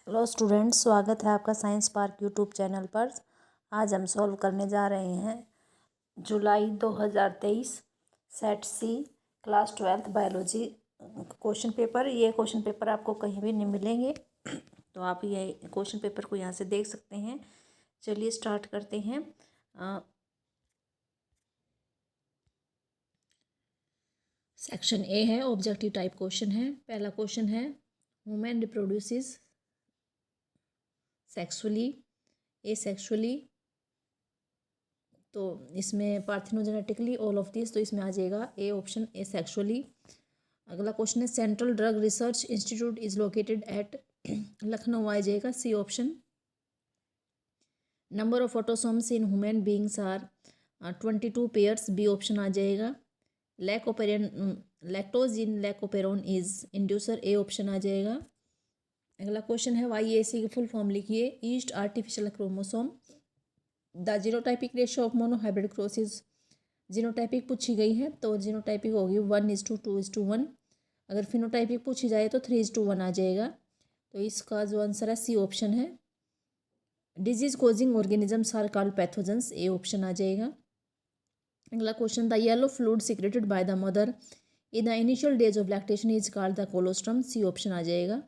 Hello students, स्वागत है आपका साइंस पार्क यूट्यूब चैनल पर। आज हम सॉल्व करने जा रहे हैं जुलाई 2023 set C class 12th biology question paper. ये क्वेश्चन पेपर आपको कहीं भी नहीं मिलेंगे, तो आप ये क्वेश्चन पेपर को यहाँ से देख सकते हैं। चलिए स्टार्ट करते हैं। सेक्शन ए है, ऑब्जेक्टिव टाइप क्वेश्चन है। पहला क्वेश्चन है, वुमेन रिप्रोड्यूसेस सेक्सुअली, एसेक्सुअली, तो इसमें पार्थिनोजेनेटिकली ऑल ऑफ दिस, तो इसमें आ जाएगा ए ऑप्शन, एसेक्सुअली। अगला क्वेश्चन है, central drug research institute is located at Lucknow, आ जाएगा C option. Number of autosomes in human beings are 22 pairs, B option आ जाएगा। Lactose in lac operon is inducer, A option आ जाएगा। अगला क्वेश्चन है, YAC की फुल फॉर्म लिखिए, yeast artificial chromosome. The genotypic ratio of monohybrid crosses, genotypic पूछी गई है तो जीनोटाइपिक होगी 1:2:1। अगर फिनोटाइपिक पूछी जाए तो 3:1 आ जाएगा। तो इसका जो आंसर है सी ऑप्शन है। Disease causing organisms are called pathogens, A option आ जाएगा। अगला question, the yellow fluid secreted by the mother in the initial days of lactation is called the colostrum, C option आ जाएगा।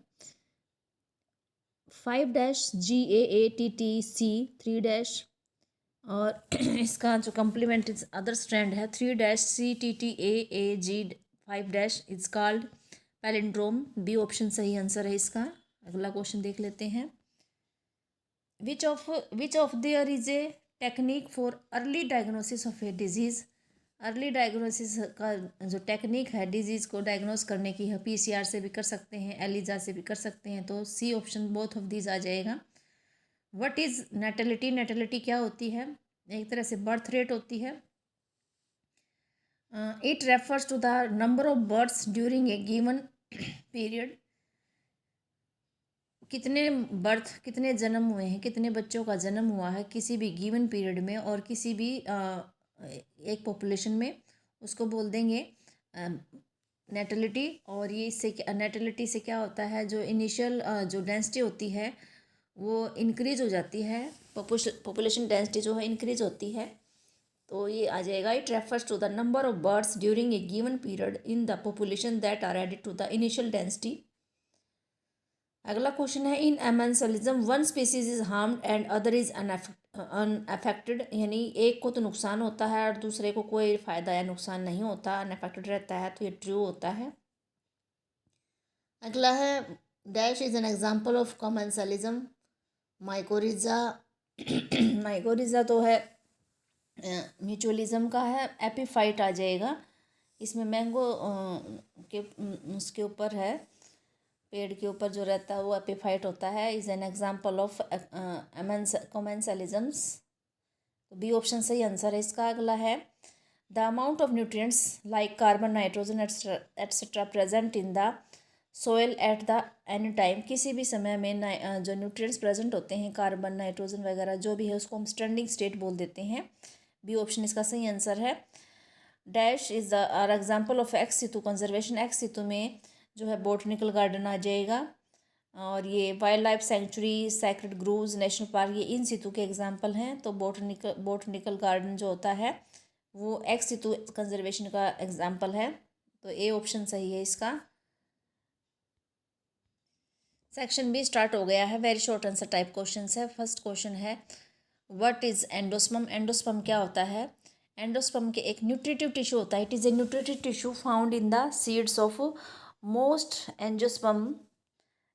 5-GAATTC 3- और इसका जो complement other strand है 3-CTTAAG 5- is called palindrome, B option सही आंसर है इसका। अगला क्वेश्चन देख लेते हैं, which of there is a technique for early diagnosis of a disease. Early diagnosis का जो टेक्निक है डिजीज़ को डायग्नोस करने की है, PCR से भी कर सकते हैं, एलिजा से भी कर सकते हैं, तो C option both of these आ जाएगा। व्हाट इज़ नेटेलिटी, नेटेलिटी क्या होती है, एक तरह से बर्थ रेट होती है। It refers to the number of births during a given period, कितने बर्थ, कितने जन्म हुए हैं, कितने बच्चों का जन्म हुआ है किसी भी गिवन पीरियड में और किसी भी एक पॉपुलेशन में, उसको बोल देंगे नेटेलिटी। और ये इससे नेटेलिटी से क्या होता है, जो इनिशियल जो डेंसिटी होती है वो इंक्रीज हो जाती है, पॉपुलेशन डेंसिटी जो है इंक्रीज होती है, तो ये आ जाएगा। It refers to the number of births during a given period in the population that are added to the initial density. अगला क्वेश्चन है, in amensalism one species is harmed and other is unaffected, यानी एक को तो नुकसान होता है और दूसरे को कोई फ़ायदा या नुकसान नहीं होता, अनअफेक्टेड रहता है, तो ये ट्रू होता है। अगला है, dash is an example of commensalism, mycorrhiza. Mycorrhiza तो है म्यूचुअलिज्म का है, एपीफाइट आ जाएगा इसमें। मैंगो के उसके ऊपर है, पेड़ के ऊपर जो रहता है वो एपीफाइट होता है, इज एन एग्जाम्पल ऑफ कॉमेंसलिज्म्स, तो बी ऑप्शन सही आंसर है इसका। अगला है, the amount of nutrients like carbon, nitrogen etcetera present in the soil at the any time, किसी भी समय में जो न्यूट्रिएंट्स प्रेजेंट होते हैं, कार्बन, नाइट्रोजन वगैरह जो भी है, उसको हम स्टैंडिंग स्टेट बोल देते हैं, बी ऑप्शन इसका सही आंसर है। Dash is the are example of ex situ conservation, ex situ में जो है बोटनिकल गार्डन आ जाएगा, और ये wild life sanctuary, sacred groves national park, ये इन सितु के एग्जांपल हैं। तो बोटनिकल गार्डन जो होता है वो एक्स सितु कंजर्वेशन का एग्जांपल है, तो ए ऑप्शन सही है इसका। सेक्शन बी स्टार्ट हो गया है, very short answer type question है। फर्स्ट क्वेश्चन है, व्हाट इज एंडोस्पर्म, एंडोस्पर्म क्या होता है। एंडोस्पर्म के एक न्यूट्रिटिव टिश्यू होता है, it is A nutritive tissue found in the seeds of most angiosperm.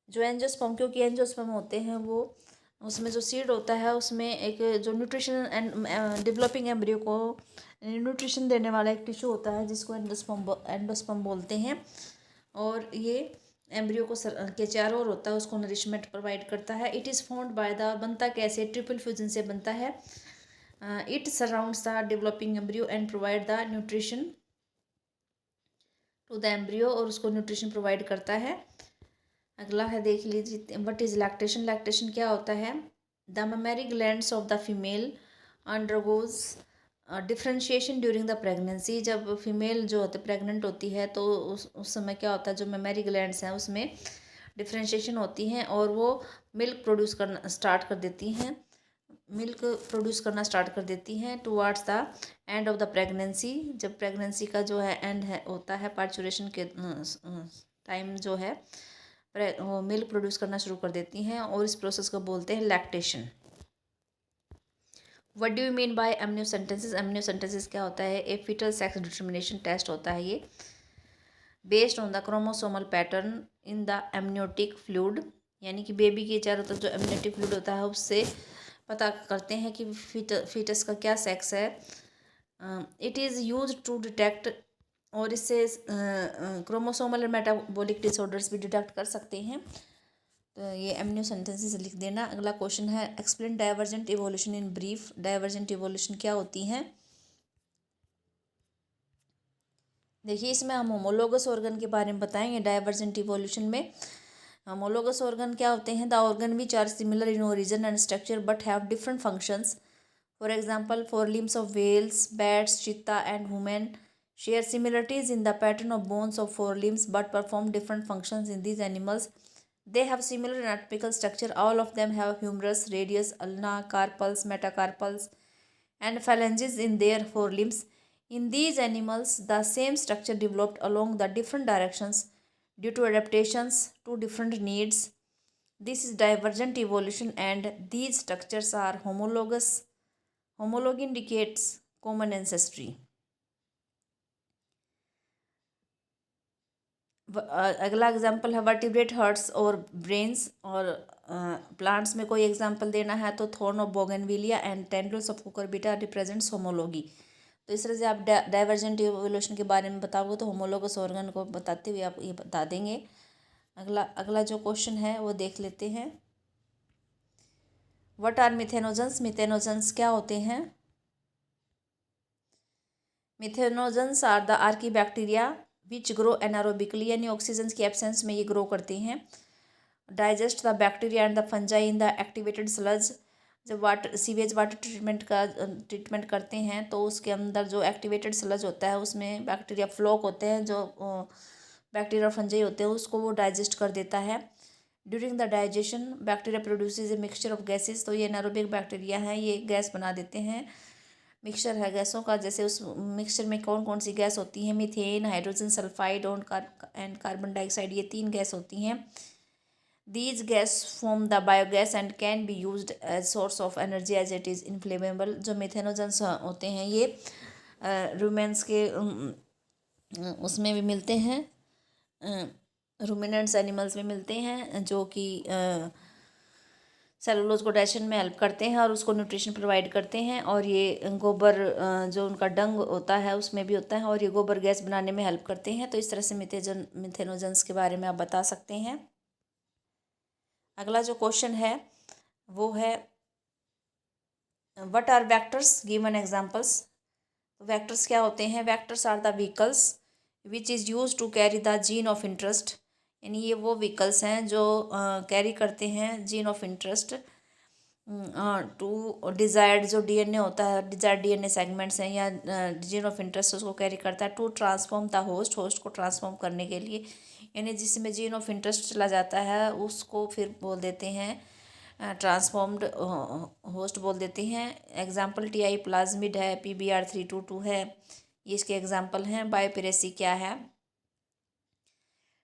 जो एंजियोस्पर्म, क्योंकि एंजियोस्पर्म होते हैं वो उसमें जो सीड होता है उसमें एक जो न्यूट्रिशन एंड डेवलपिंग एम्ब्रियो को न्यूट्रिशन देने वाला एक टिश्यू होता है जिसको एंडोस्पर्म बोलते हैं, और ये एम्ब्रियो को के चारों ओर होता है, उसको नरिशमेंट प्रोवाइड करता है। It is found by the, बनता कैसे, ट्रिपल फ्यूजन से बनता है। It surrounds the developing embryo and provide the nutrition to the embryo, और उसको न्यूट्रिशन प्रोवाइड करता है। अगला है, देख लीजिए, व्हाट इज लैक्टेशन, लैक्टेशन क्या होता है। The mammary glands of the female undergoes differentiation during the pregnancy, जब फीमेल जो होती प्रेग्नेंट होती है तो उस समय क्या होता है, जो ममेरी ग्लैंड्स हैं उसमें डिफ्रेंशिएशन होती हैं और वो मिल्क प्रोड्यूस करना स्टार्ट कर देती हैं, towards the end of the pregnancy. जब प्रेगनेंसी का जो है एंड है होता है, पार्चुरेशन के टाइम जो है वो मिल्क प्रोड्यूस करना शुरू कर देती हैं और इस प्रोसेस को बोलते हैं lactation. What do you mean bye amniocentesis? Amniocentesis क्या होता है? ए फीटल सेक्स डिटर्मिनेशन टेस्ट होता है ये, based on the chromosomal pattern in the amniotic fluid, यानी कि बेबी के चारों तरफ जो एमनियोटिक फ्लूइड होता है उससे पता करते हैं कि फीटस का क्या सेक्स है। It is use to detect, और इससे क्रोमोसोमल और मेटाबॉलिक डिसऑर्डर्स भी डिटेक्ट कर सकते हैं। तो ये एमनियोसेंटेसिस लिख देना। अगला क्वेश्चन है explain divergent evolution in brief. Divergent evolution क्या होती हैं? देखिए इसमें हम होमोलोगस ऑर्गन के बारे में बताएंगे। डाइवर्जेंट इवोल्यूशन में होमोलोगस ऑर्गन क्या होते हैं? The organ which are similar in origin and structure but have different functions. For example four limbs of whales, bats, cheetah and human share similarities in the pattern of bones of four limbs but perform different functions in these animals. They have similar anatomical structure. All of them have humerus, radius, ulna, carpals, metacarpals, and phalanges in their forelimbs. In these animals, the same structure developed along the different directions due to adaptations to different needs. This is divergent evolution, and these structures are homologous. Homology indicates common ancestry. अगला example है vertebrate hertz और brains, और plants में कोई example देना है तो thorn of bougainvillea and tendrils of Cucurbita represents homology. तो इस तरह से आप डाइवर्जेंट इवोल्यूशन के बारे में बताओगे तो होमोलोगस ऑर्गन को बताते हुए आप ये बता देंगे। अगला जो क्वेश्चन है वो देख लेते हैं। What are methanogens? मिथेनोजेंस क्या होते हैं? Methanogens are the archaebacteria which grow anaerobically, यानी ऑक्सीजन की एब्सेंस में ये ग्रो करते हैं। Digest the bacteria and the fungi in the activated sludge. जब सीवेज वाटर ट्रीटमेंट करते हैं तो उसके अंदर जो एक्टिवेटेड स्लज होता है उसमें बैक्टीरिया फ्लोक होते हैं, जो बैक्टीरिया और फंजाई होते हैं उसको वो डाइजेस्ट कर देता है। During the digestion bacteria produces a mixture of gases. तो ये एनारोबिक बैक्टीरिया हैं, ये गैस बना देते हैं, मिक्सचर है गैसों का। जैसे उस मिक्सचर में कौन कौन सी गैस होती हैं? Methane, hydrogen sulphide and carbon dioxide, ये 3 गैस होती हैं। These gas form the biogas and can be used as source of energy as it is inflammable. जो मिथेनोजेंस होते हैं ये रूमेंस के उसमें भी मिलते हैं, रूमिनेंट्स एनिमल्स में मिलते हैं, जो कि सेलुलोज को डाइजेशन में हेल्प करते हैं और उसको न्यूट्रिशन प्रोवाइड करते हैं। और ये गोबर जो उनका डंग होता है उसमें भी होता है, और ये गोबर गैस बनाने में हेल्प करते हैं। तो इस तरह से मिथेनोजेंस के बारे में आप बता सकते हैं। अगला जो क्वेश्चन है वो है what are vectors? Give an examples. Vectors क्या होते हैं? Vectors are the vehicles which is use to carry the gene of interest, यानी ये वो व्हीकल्स हैं जो कैरी करते हैं gene of interest to desired, जो डीएनए होता है, डिज़ायर्ड डीएनए सेगमेंट्स हैं या जीन ऑफ इंटरेस्ट उसको कैरी करता है। टू ट्रांसफॉर्म द होस्ट को ट्रांसफॉर्म करने के लिए, यानी जिसमें जीन ऑफ इंटरेस्ट चला जाता है उसको फिर बोल देते हैं ट्रांसफॉर्म्ड होस्ट बोल देते हैं। एग्जाम्पल टीआई प्लाज्मिड है, PBr322 है, ये इसके एग्जाम्पल हैं। बायोपिरेसी क्या है?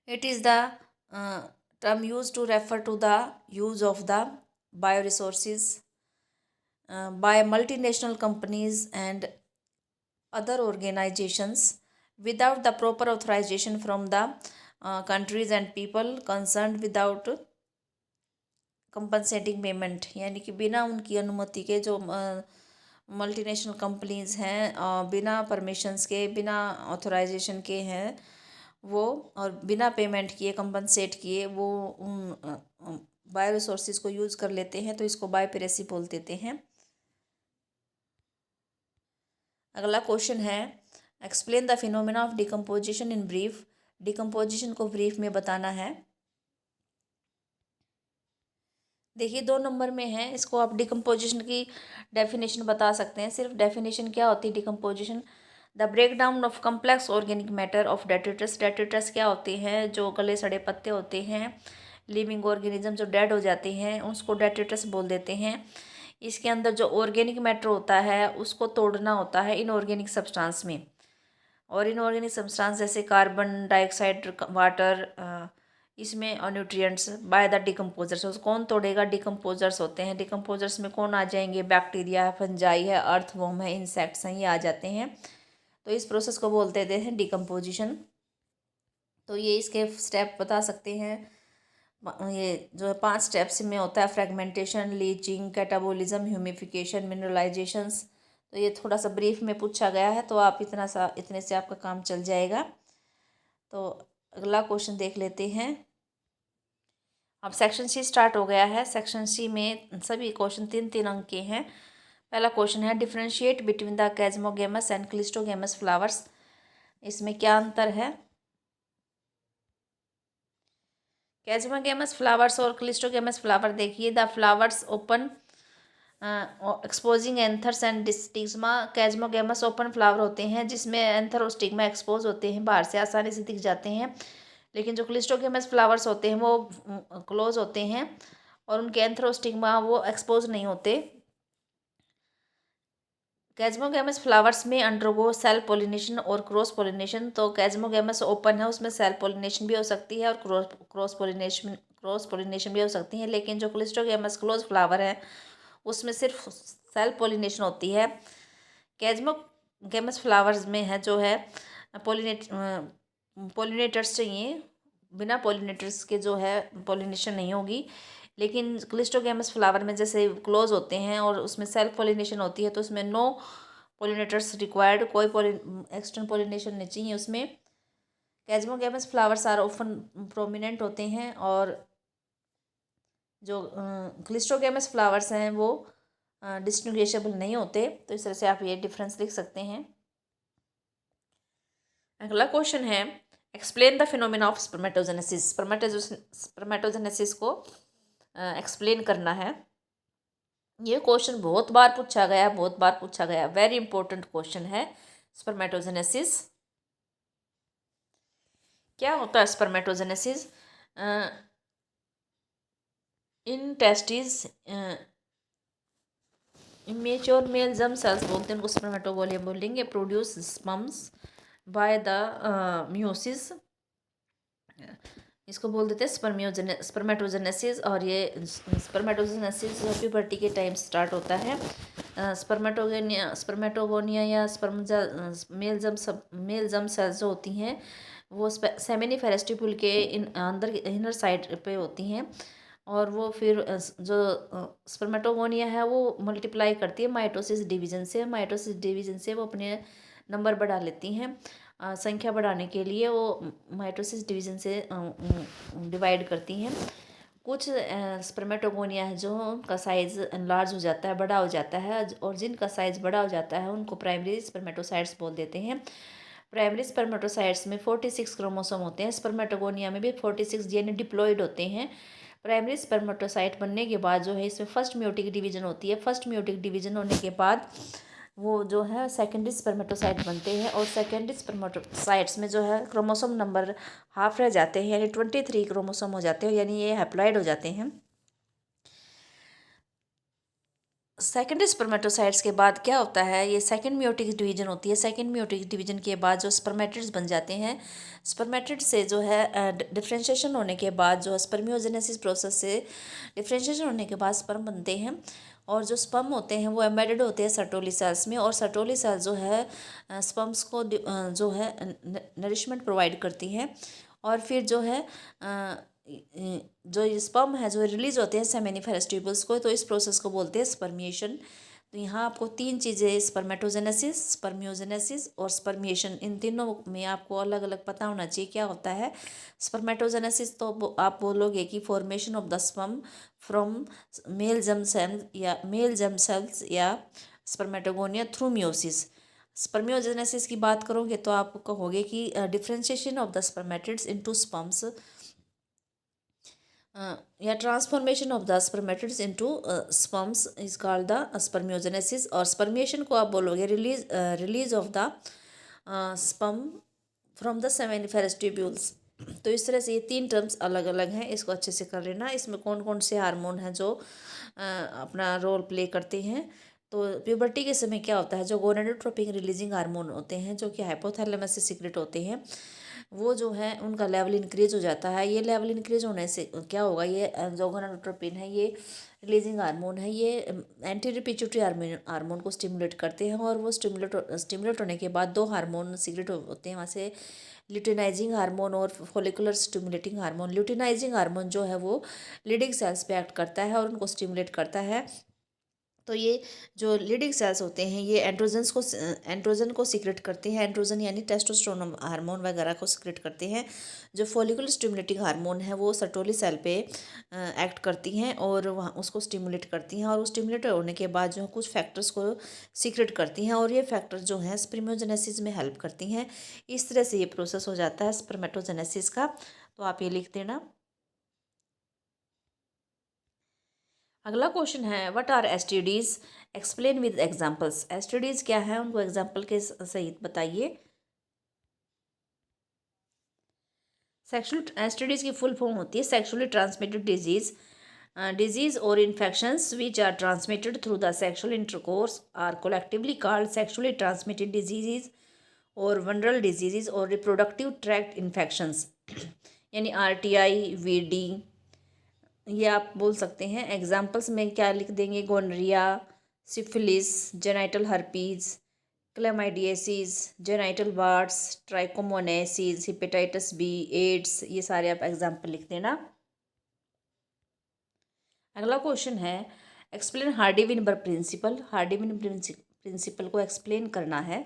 It is the term used to refer to the use of the bioresources by multinational companies and other organizations without the proper authorization from the countries and people concerned without compensating payment, यानी कि बिना उनकी अनुमति के जो multinational companies हैं, बिना permissions के, बिना ऑथराइजेशन के हैं वो, और बिना पेमेंट किए, कंपनसेट किए वो उन बायो रिसोर्सेज को यूज़ कर लेते हैं, तो इसको बायोपिरेसी बोल देते हैं। अगला क्वेश्चन है explain the phenomena of decomposition in brief. Decomposition को ब्रीफ में बताना है। देखिए 2 नंबर में है, इसको आप डिकम्पोजिशन की डेफिनेशन बता सकते हैं। सिर्फ डेफिनेशन क्या होती है decomposition? The break down of complex organic matter of detritus. Detritus क्या होते हैं? जो गले सड़े पत्ते होते हैं लिविंग ऑर्गेनिज्म जो डेड हो जाते हैं उसको डेट्रिटस बोल देते हैं। इसके अंदर जो ऑर्गेनिक मैटर होता है उसको तोड़ना होता है इनऑर्गेनिक सब्सटेंस में, और इनऑर्गेनिक सब्सटेंस जैसे कार्बन डाइऑक्साइड, वाटर, इसमें और न्यूट्रिएंट्स बाय द डिकम्पोजर्स। उसको कौन तोड़ेगा? डिकम्पोजर्स होते हैं। डिकम्पोजर्स में कौन आ जाएंगे? बैक्टीरिया है, फंजाई है, अर्थवॉर्म है, इंसेक्ट्स हैं, ये आ जाते हैं। तो इस प्रोसेस को बोलते हैं डिकम्पोजिशन। तो ये इसके स्टेप बता सकते हैं। ये जो है 5 स्टेप्स में होता है: फ्रेगमेंटेशन, लीचिंग, कैटाबोलिज्म, ह्यूमिफिकेशन, मिनरलाइजेशंस। तो ये थोड़ा सा ब्रीफ में पूछा गया है, तो आप इतने से आपका काम चल जाएगा। तो अगला क्वेश्चन देख लेते हैं। अब सेक्शन सी स्टार्ट हो गया है। सेक्शन सी में सभी क्वेश्चन 3-3 अंक के हैं। पहला क्वेश्चन है differentiate between the chasmogamous and cleistogamous flowers. इसमें क्या अंतर है? कैज्मोगेमस फ्लावर्स और क्लिस्टोगेमस फ्लावर देखिए। The flowers open exposing anthers and stigma. Chasmogamous open flower होते हैं जिसमें एंथर और स्टिग्मा एक्सपोज होते हैं, बाहर से आसानी से दिख जाते हैं। लेकिन जो क्लिस्टोगेमस फ्लावर्स होते हैं वो क्लोज होते हैं और उनके एंथर और स्टिग्मा वो एक्सपोज नहीं होते। कैज्मोगेमस फ्लावर्स में अंडरगो सेल्फ पोलिनेशन और क्रॉस पोलिनेशन। तो कैज्मोगेमस ओपन है, उसमें सेल्फ पोलिनेशन भी हो सकती है और क्रॉस पोलिनेशन भी हो सकती है। लेकिन जो क्लिस्टोगेमस क्लोज फ्लावर है उसमें सिर्फ सेल्फ पोलिनेशन होती है। कैज्मोगेमस फ्लावर्स में है जो है पोलिनेटर्स चाहिए, बिना पोलिनेटर्स के जो है पोलिनेशन नहीं होगी। लेकिन क्लिस्टोगेमस फ्लावर में जैसे क्लोज होते हैं और उसमें सेल्फ पोलिनेशन होती है, तो उसमें नो पोलिनेटर्स रिक्वायर्ड, कोई एक्सटर्नल पोलिनेशन नहीं चाहिए उसमें। कैज्मोगेमस फ्लावर्स आर ऑफन प्रोमिनेंट होते हैं और जो क्लिस्टोगेमस फ्लावर्स हैं वो डिस्टिंग्विशेबल नहीं होते। तो इस तरह से आप ये डिफरेंस लिख सकते हैं। अगला क्वेश्चन है explain the phenomena of spermatogenesis. Spermatogenesis को एक्सप्लेन करना है। ये क्वेश्चन बहुत बार पूछा गया, वेरी इंपॉर्टेंट क्वेश्चन है। स्पर्मेटोजेनेसिस क्या होता है? Spermatogenesis in testis immature mail germ sales बोलते हैं उनको, स्पर्मेटोगोनिया बोलेंगे, produce sperms by the meiosis, इसको बोल देते हैं स्पर्मेटोजेनेसिस। और ये स्पर्मेटोजेनेसिस प्यूबर्टी के टाइम स्टार्ट होता है। स्पर्मेटोगोनिया या मेल जर्म सेल्स जो होती हैं वो सेमिनिफेरस ट्यूब्यूल के अंदर इनर साइड पे होती हैं, और वो फिर जो स्पर्मेटोगोनिया है वो मल्टीप्लाई करती है माइटोसिस डिवीजन से। वो अपने नंबर बढ़ा लेती हैं। संख्या बढ़ाने के लिए वो माइटोसिस डिवीजन से डिवाइड करती हैं। कुछ स्पर्मेटोगोनिया है जो उनका साइज़ लार्ज हो जाता है, बड़ा हो जाता है, और जिनका साइज़ बड़ा हो जाता है उनको प्राइमरी स्पर्मेटोसाइट्स बोल देते हैं। प्राइमरी स्पर्मेटोसाइट्स में 46 क्रोमोसोम होते हैं। स्पर्मेटोगोनिया में भी 46 डीएनए डिप्लॉयड होते हैं। प्राइमरी स्पर्मेटोसाइट बनने के बाद जो है इसमें फर्स्ट म्यूटिक डिवीजन होती है। फर्स्ट म्यूटिक डिवीजन होने के बाद वो जो है सेकेंडरी स्पर्मेटोसाइट बनते हैं, और सेकेंडरी स्पर्मेटोसाइट्स में जो है क्रोमोसोम नंबर हाफ रह जाते हैं, यानी 23 क्रोमोसोम हो जाते हैं, यानी ये हैप्लॉइड हो जाते हैं। सेकेंडरी स्पर्मेटोसाइट्स के बाद क्या होता है, ये सेकेंड म्यूटिक डिवीजन होती है। सेकेंड म्यूटिक डिवीजन के बाद जो स्पर्मेटिड्स बन जाते हैं। स्पर्मेटिड से जो है डिफ्रेंशिएशन होने के बाद जो स्पर्मियोजेनेसिस प्रोसेस से डिफ्रेंशिएशन होने के बाद स्पर्म बनते हैं, और जो स्पर्म होते हैं वो एम्बेडेड होते हैं सर्टोली सेल्स में, और सर्टोली सेल्स जो है स्पर्म्स को जो है नरिशमेंट प्रोवाइड करती हैं। और फिर जो है जो ये स्पर्म है जो रिलीज होते हैं सेमिनिफेरस ट्यूबल्स को, तो इस प्रोसेस को बोलते हैं स्पर्मिएशन। तो यहाँ आपको 3 चीज़ें, स्पर्मेटोजेनेसिस, स्पर्मियोजेनेसिस और स्पर्मिएशन, इन तीनों में आपको अलग अलग पता होना चाहिए क्या होता है। स्पर्मेटोजेनेसिस तो आप बोलोगे कि formation of the sperm from male germ cells या स्पर्मेटोगोनिया थ्रू मियोसिस। स्पर्मियोजेनेसिस की बात करोगे तो आप कहोगे कि differentiation of the spermatids into sperms या transformation of the spermatids into sperms is called the spermiogenesis. और स्पर्मिएशन को आप बोलोगे release of the sperm from the seminiferous tubules. तो इस तरह से ये 3 टर्म्स अलग अलग हैं, इसको अच्छे से कर लेना। इसमें कौन कौन से हार्मोन हैं जो अपना रोल प्ले करते हैं। तो प्यूबर्टी के समय क्या होता है, जो गोनाडोट्रोपिन रिलीजिंग हार्मोन होते हैं जो कि हाइपोथैलेमस से सीक्रेट होते हैं, वो जो है उनका लेवल इंक्रीज हो जाता है। ये लेवल इंक्रीज होने से क्या होगा, ये जो गोनाडोट्रोपिन है ये रिलीजिंग हार्मोन है, ये एंटीरियर पिट्यूटरी हार्मोन को स्टिमुलेट करते हैं, और वो स्टिमुलेट होने के बाद 2 हार्मोन सीक्रेट होते हैं वहाँ से, ल्यूटिनाइजिंग हार्मोन और follicular stimulating hormone. Luteinizing hormone जो है वो लीडिंग सेल्स पे एक्ट करता है और उनको स्टिमुलेट करता है। तो ये जो लीडिंग सेल्स होते हैं ये एंड्रोजन को सीक्रेट करते हैं। एंड्रोजन यानी टेस्टोस्टेरोन हार्मोन वगैरह को सीक्रेट करते हैं। जो फॉलिकुलर स्टिमुलेटिंग हार्मोन है वो सर्टोली सेल पे एक्ट करती हैं और वहाँ उसको स्टिमुलेट करती हैं, और वो स्टिमुलेट होने के बाद जो है कुछ फैक्टर्स को सीक्रेट करती हैं, और ये फैक्टर्स जो हैं स्पर्मेटोजेनेसिस में हेल्प करती हैं। इस तरह से ये प्रोसेस हो जाता है स्पर्मेटोजेनेसिस का। तो आप ये लिख देना। अगला क्वेश्चन है what are STDs, explain with examples. STDs क्या है, उनको एग्जांपल के सहित बताइए। सेक्सुअल एसटीडीज की फुल फॉर्म होती है सेक्सुअली ट्रांसमिटेड डिजीज। डिजीज और infections which are transmitted through the sexual intercourse are collectively called sexually transmitted diseases और वनरल डिजीजेज और रिप्रोडक्टिव ट्रैक्ट इन्फेक्शंस, यानी आरटीआई, वीडी, ये आप बोल सकते हैं। एग्जाम्पल्स में क्या लिख देंगे, gonorrhoea, syphilis, genital herpes, chlamydiasis, genital warts, trichomoniasis, hepatitis B, AIDS, ये सारे आप एग्जाम्पल लिख देना। अगला क्वेश्चन है explain Hardy Weinberg principle. Hardy Weinberg principle को एक्सप्लेन करना है।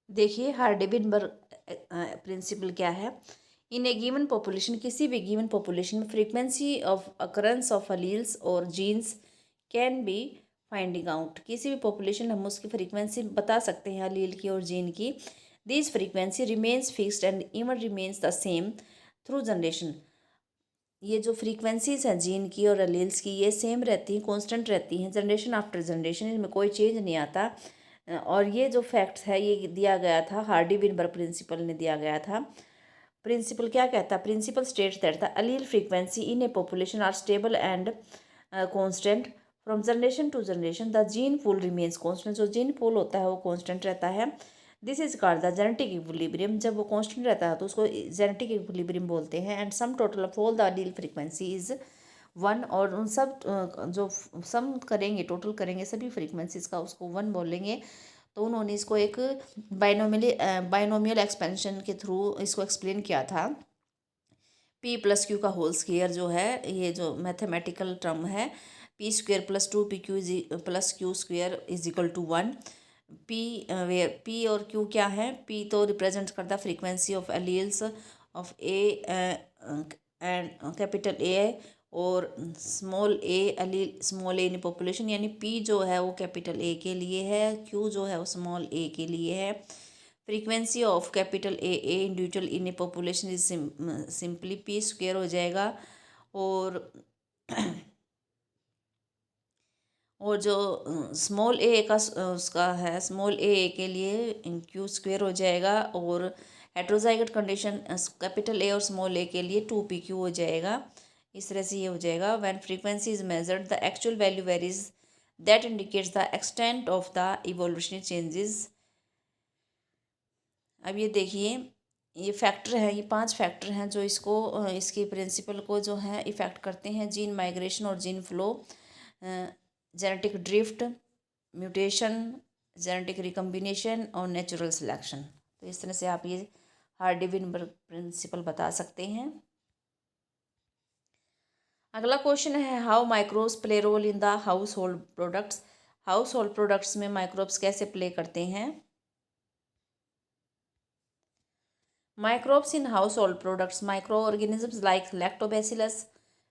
देखिए हार्डी-विनबर प्रिंसिपल क्या है। इन ए गिवन पॉपुलेशन, किसी भी गिवन पॉपुलेशन में frequency of occurrence of alleles और genes can be finding out. किसी भी पॉपुलेशन में हम उसकी फ्रीक्वेंसी बता सकते हैं अलील की और जीन की। This frequency remains fixed and even remains the same through generation. ये जो फ्रीक्वेंसीज हैं जीन की और अलील्स की ये सेम रहती हैं, कांस्टेंट रहती हैं जनरेशन आफ्टर जनरेशन, इनमें कोई चेंज नहीं आता। और ये जो फैक्ट्स है ये दिया गया था हार्डी-विनबर प्रिंसिपल ने दिया गया था। प्रिंसिपल क्या कहता है, principle states that the allele frequency in a population are stable and constant from generation to generation. The gene pool remains constant, जो जीन पूल होता है वो कांस्टेंट रहता है। This is called the genetic equilibrium. जब वो constant रहता है तो उसको जेनेटिक इक्विलिब्रियम बोलते हैं। And sum total of all the allele frequency is 1, और उन सब जो सम करेंगे टोटल करेंगे सभी फ्रीक्वेंसीज का उसको 1 बोलेंगे। तो उन्होंने इसको एक बाइनोमियल एक्सपेंशन के थ्रू इसको एक्सप्लेन किया था। पी प्लस क्यू का होल स्क्वायर जो है ये जो मैथमेटिकल टर्म है, P square plus 2 PQ plus Q square is equal to 1। P where P और क्यू क्या है, पी तो रिप्रेजेंट करता frequency of alleles of A and capital A, और small A allele small A in population, यानी P जो है वो कैपिटल ए के लिए है, क्यू जो है वो स्मॉल ए के लिए है। Frequency of capital A individual in a population is simply P square हो जाएगा। और और जो स्मॉल ए का उसका है स्मॉल ए के लिए क्यू स्क्वायर हो जाएगा, और हेट्रोजाइगोट कंडीशन कैपिटल ए और स्मॉल ए के लिए 2PQ हो जाएगा। इस तरह से ये हो जाएगा। When frequency is measured the actual value varies that indicates the extent of the evolutionary changes. अब ये देखिए ये फैक्टर है, ये 5 फैक्टर हैं जो इसको इसकी प्रिंसिपल को जो है इफ़ेक्ट करते हैं। जीन माइग्रेशन और gene flow, genetic drift, mutation, genetic recombination और नेचुरल सिलेक्शन। तो इस तरह से आप ये हार्डी-विनबर प्रिंसिपल बता सकते हैं। अगला क्वेश्चन है how microbes play role in the household products. Household products में माइक्रोब्स कैसे प्ले करते हैं। Microbes in household products, microorganisms like lactobacillus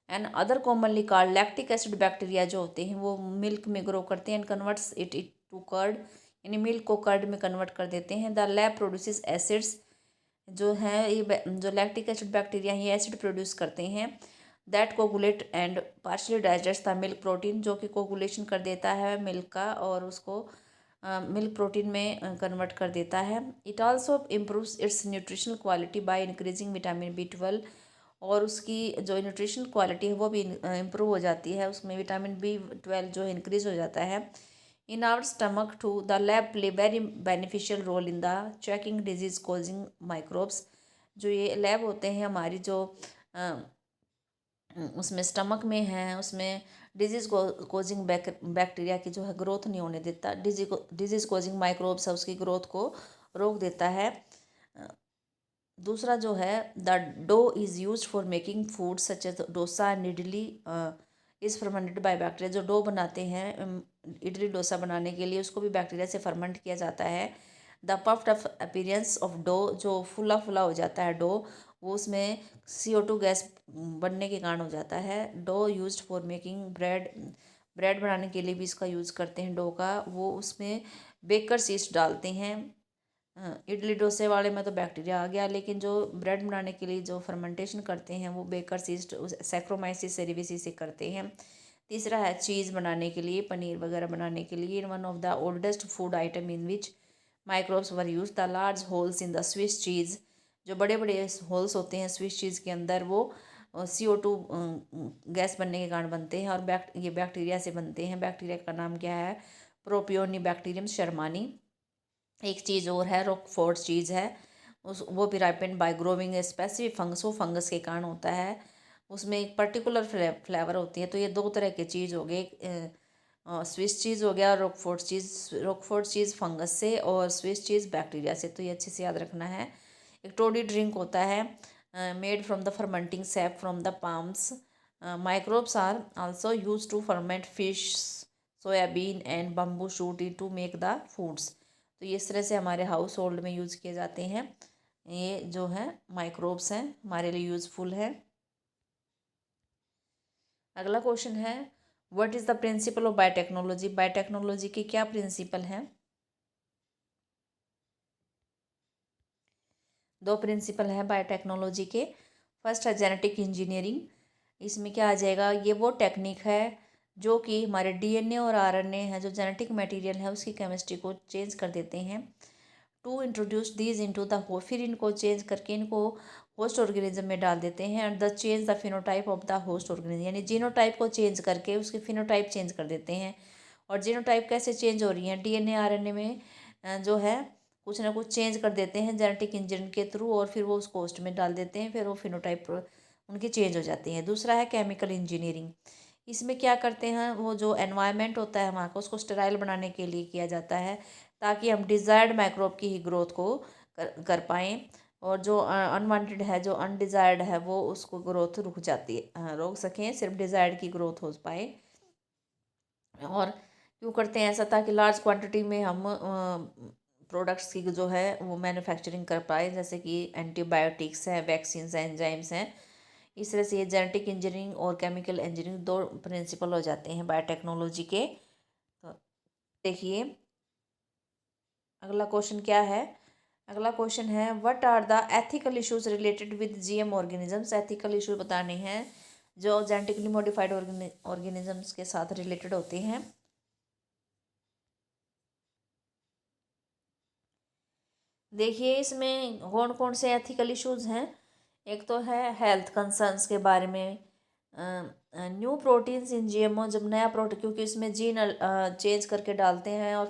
and other commonly called lactic acid bacteria जो होते हैं वो मिल्क में ग्रो करते हैं and converts it to curd, यानी मिल्क को कर्ड में कन्वर्ट कर देते हैं। द लैब प्रोड्यूसेस एसिड्स, जो है ये जो लैक्टिक एसिड बैक्टीरिया ये एसिड प्रोड्यूस करते हैं। That coagulate and partially digest the milk protein, जो कि कोगुलेशन कर देता है मिल्क का और उसको मिल्क प्रोटीन में कन्वर्ट कर देता है। It also improves it's nutritional quality by increasing vitamin B12, और उसकी जो न्यूट्रिशनल क्वालिटी है वो भी इम्प्रूव हो जाती है, उसमें विटामिन B12 जो है इंक्रीज हो जाता है। In our stomach to the LAB play very beneficial role in the checking disease causing microbes. जो ये लैब होते हैं हमारी जो उसमें स्टमक में है, उसमें डिजीज़ कोजिंग बैक्टीरिया की जो है ग्रोथ नहीं होने देता, डिजीज़ कोजिंग माइक्रोब्स है उसकी ग्रोथ को रोक देता है। दूसरा जो है the dough is use for making food such as dosa and idli is fermented by bacteria. जो डो बनाते हैं इडली डोसा बनाने के लिए, उसको भी बैक्टीरिया से फर्मेंट किया जाता है। The puffed up appearance of dough, जो फुला फुला हो जाता है डो, वो उसमें CO2 गैस बनने के कारण हो जाता है। Dough used for making bread, bread बनाने के लिए भी इसका यूज़ करते हैं डो का, वो उसमें बेकर यीस्ट डालते हैं। इडली डोसे वाले में तो बैक्टीरिया आ गया, लेकिन जो ब्रेड बनाने के लिए जो फर्मेंटेशन करते हैं वो बेकर यीस्ट सैक्रोमाइसिस सेरेविसिस से करते हैं। तीसरा है चीज़ बनाने के लिए, पनीर वगैरह बनाने के लिए। In one of the oldest food item in which microbes were use the large holes in the Swiss cheese. जो बड़े बड़े होल्स होते हैं स्विस चीज़ के अंदर, वो CO2 गैस बनने के कारण बनते हैं, और ये बैक्टीरिया से बनते हैं। बैक्टीरिया का नाम क्या है? Propionibacterium sharmanii. एक चीज़ और है, रॉकफोर्ड चीज़ है, उस वो भी ripened by growing a specific fungus, वो फंगस के कारण होता है, उसमें एक पर्टिकुलर फ्लेवर होती है। तो ये दो तरह के चीज़ हो गए, स्विस चीज़ हो गया और रॉकफोर्ड चीज़। रॉकफोर्ड चीज़ फंगस से और स्विस चीज़ बैक्टीरिया से, तो ये अच्छे से याद रखना है। एक टोडी ड्रिंक होता है made from the fermenting sap from the palms. Microbes are also use to ferment fish, soyabean and bamboo shoot to make the foods. तो ये इस तरह से हमारे हाउस होल्ड में यूज़ किए जाते हैं। ये जो है माइक्रोब्स हैं, हमारे लिए यूज़फुल है। अगला क्वेश्चन है, what is the principle of biotechnology? Biotechnology की क्या प्रिंसिपल है? दो प्रिंसिपल हैं बायोटेक्नोलॉजी के। फर्स्ट है जेनेटिक इंजीनियरिंग। इसमें क्या आ जाएगा? ये वो टेक्निक है जो कि हमारे DNA और RNA है, जो जेनेटिक मटेरियल है, उसकी केमिस्ट्री को चेंज कर देते हैं। To introduce these into the फिर इनको चेंज करके इनको होस्ट ऑर्गेनिज्म में डाल देते हैं। And the change the phenotype of the host organism, यानी जीनोटाइप को चेंज करके उसके फिनोटाइप चेंज कर देते हैं। और जीनोटाइप कैसे चेंज हो रही है? DNA RNA में जो है कुछ ना कुछ चेंज कर देते हैं जेनेटिक इंजीनियरिंग के थ्रू, और फिर वो उसको होस्ट में डाल देते हैं, फिर वो फिनोटाइप उनकी चेंज हो जाती है। दूसरा है केमिकल इंजीनियरिंग। इसमें क्या करते हैं, वो जो एनवायरनमेंट होता है वहाँ का, उसको स्टेराइल बनाने के लिए किया जाता है, ताकि हम डिज़ायर्ड माइक्रोब की ही ग्रोथ को कर पाएँ, और जो अनवांटेड है, जो अनडिज़ायर्ड है, वो उसको ग्रोथ रुक जाती है, रोक सकें, सिर्फ डिज़ायर्ड की ग्रोथ हो पाए। और क्यों करते हैं ऐसा? ताकि लार्ज क्वांटिटी में हम प्रोडक्ट्स की जो है वो मैन्युफैक्चरिंग कर पाए, जैसे कि एंटीबायोटिक्स हैं, वैक्सीन्स हैं, एंजाइम्स हैं। इस तरह से ये जेनेटिक इंजीनियरिंग और केमिकल इंजीनियरिंग दो प्रिंसिपल हो जाते हैं बायोटेक्नोलॉजी के। तो देखिए अगला क्वेश्चन क्या है? अगला क्वेश्चन है, what are the ethical issues related with GM organisms? Ethical issue बताने हैं जो जेनेटिकली मॉडिफाइड ऑर्गेनिजम्स के साथ रिलेटेड होते हैं। देखिए इसमें कौन कौन से एथिकल इश्यूज हैं। एक तो है हेल्थ कंसर्न्स के बारे में, न्यू प्रोटीन्स इन GMO, जब नया प्रोटीन, क्योंकि इसमें जीन चेंज करके डालते हैं और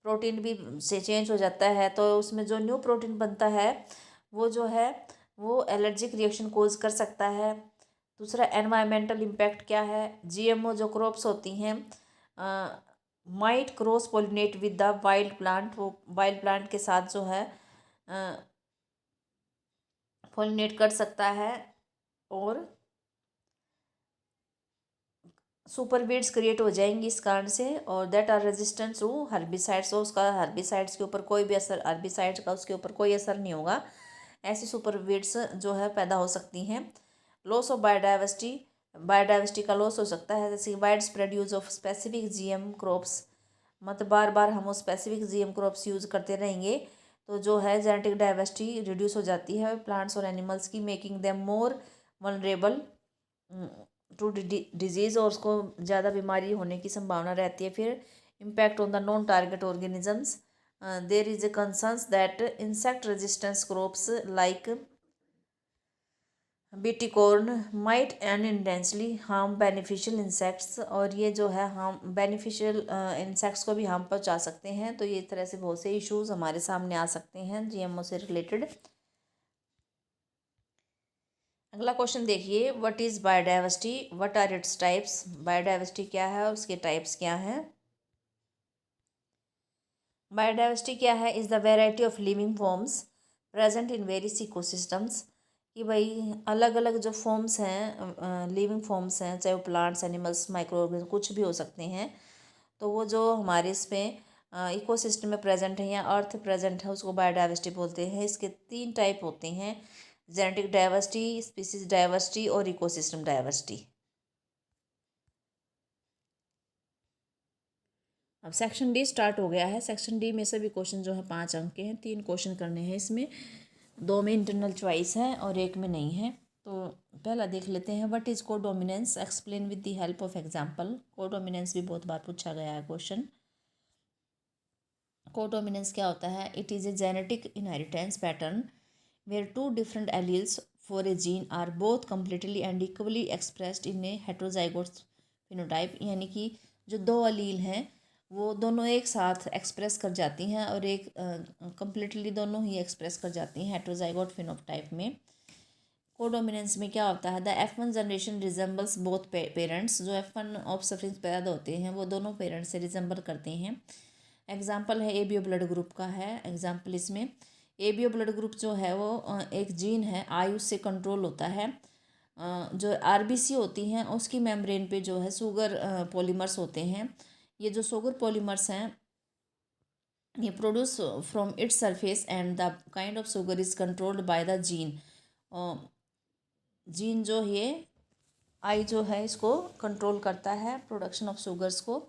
प्रोटीन भी से चेंज हो जाता है, तो उसमें जो न्यू प्रोटीन बनता है वो जो है वो एलर्जिक रिएक्शन कोज कर सकता है। दूसरा एनवायरमेंटल इम्पैक्ट क्या है? GMO जो क्रॉप्स होती हैं might cross pollinate with the wild plant, वो वाइल्ड प्लांट के साथ जो है पोलिनेट कर सकता है, और सुपर वीड्स क्रिएट हो जाएंगी इस कारण से, और that are resistant to herbicides. तो उसका हर्बिसाइड्स के ऊपर कोई भी असर, हर्बिसाइड्स का उसके ऊपर कोई असर नहीं होगा। ऐसी सुपर वीड्स जो है पैदा हो सकती हैं। लॉस ऑफ बायोडाइवर्सिटी, बायोडाइवर्सिटी का लॉस हो सकता है, जैसे wide spread use of specific GM crops, मतलब बार बार हम वो स्पेसिफिक GM क्रॉप्स यूज़ करते रहेंगे तो जो है जेनेटिक डाइवर्सिटी रिड्यूस हो जाती है प्लांट्स और एनिमल्स की, making them more vulnerable to disease, और उसको ज़्यादा बीमारी होने की संभावना रहती है। फिर impact on the non-target organisms. There is a concerns that insect resistance crops like BT corn might unintentionally harm beneficial insects, और ये जो है हार्म बेनिफिशियल इंसेक्ट्स को भी हार्म पहुंचा सकते हैं। तो ये इस तरह से बहुत से इश्यूज हमारे सामने आ सकते हैं जीएमओ से रिलेटेड। अगला क्वेश्चन देखिए, what is biodiversity, what are its types. Biodiversity क्या है और उसके टाइप्स क्या हैं। बायोडाइवर्सिटी क्या है, is the variety of living forms present in various ecosystems, कि भाई अलग अलग जो फॉर्म्स हैं, लिविंग फॉर्म्स हैं, चाहे वो प्लांट्स, एनिमल्स, माइक्रो ऑर्गेनिज्म कुछ भी हो सकते हैं, तो वो जो हमारे इसमें इकोसिस्टम में प्रेजेंट है या अर्थ प्रेजेंट है उसको बायोडाइवर्सिटी बोलते हैं। इसके 3 टाइप होते हैं, जेनेटिक डाइवर्सिटी, स्पीसीज डाइवर्सिटी और इकोसिस्टम डाइवर्सिटी। अब सेक्शन डी स्टार्ट हो गया है। सेक्शन डी में सभी क्वेश्चन जो है 5 अंक के हैं। 3 क्वेश्चन करने हैं इसमें, 2 में इंटरनल चॉइस है और 1 में नहीं है। तो पहला देख लेते हैं, what is codominance, explain with the help of example. Codominance भी बहुत बार पूछा गया है क्वेश्चन। कोडोमिनेंस क्या होता है, it is a genetic inheritance pattern where 2 different alleles for a gene are both completely and equally expressed in a heterozygote phenotype, यानी कि जो 2 एलील हैं वो दोनों एक साथ एक्सप्रेस कर जाती हैं और एक कम्प्लीटली दोनों ही एक्सप्रेस कर जाती हैं हेट्रोजाइगोट फिनोटाइप में। कोडोमिनेंस में क्या होता है, the F1 generation resembles both parents, जो F1 ऑफस्प्रिंग्स पैदा होते हैं वो दोनों पेरेंट्स से रिजेंबल करते हैं। एग्जाम्पल है एबीओ ब्लड ग्रुप का है। एग्जाम्पल इसमें एबीओ ब्लड ग्रुप जो है वो एक जीन है आयु से कंट्रोल होता है। जो आरबीसी होती हैं उसकी मेम्ब्रेन पे जो है शुगर पॉलीमर्स होते हैं। ये जो शुगर पॉलीमर्स हैं ये produce from its surface and the kind of sugar is controlled by the gene. Gene जो ये आई जो है इसको कंट्रोल करता है प्रोडक्शन ऑफ शुगर्स को।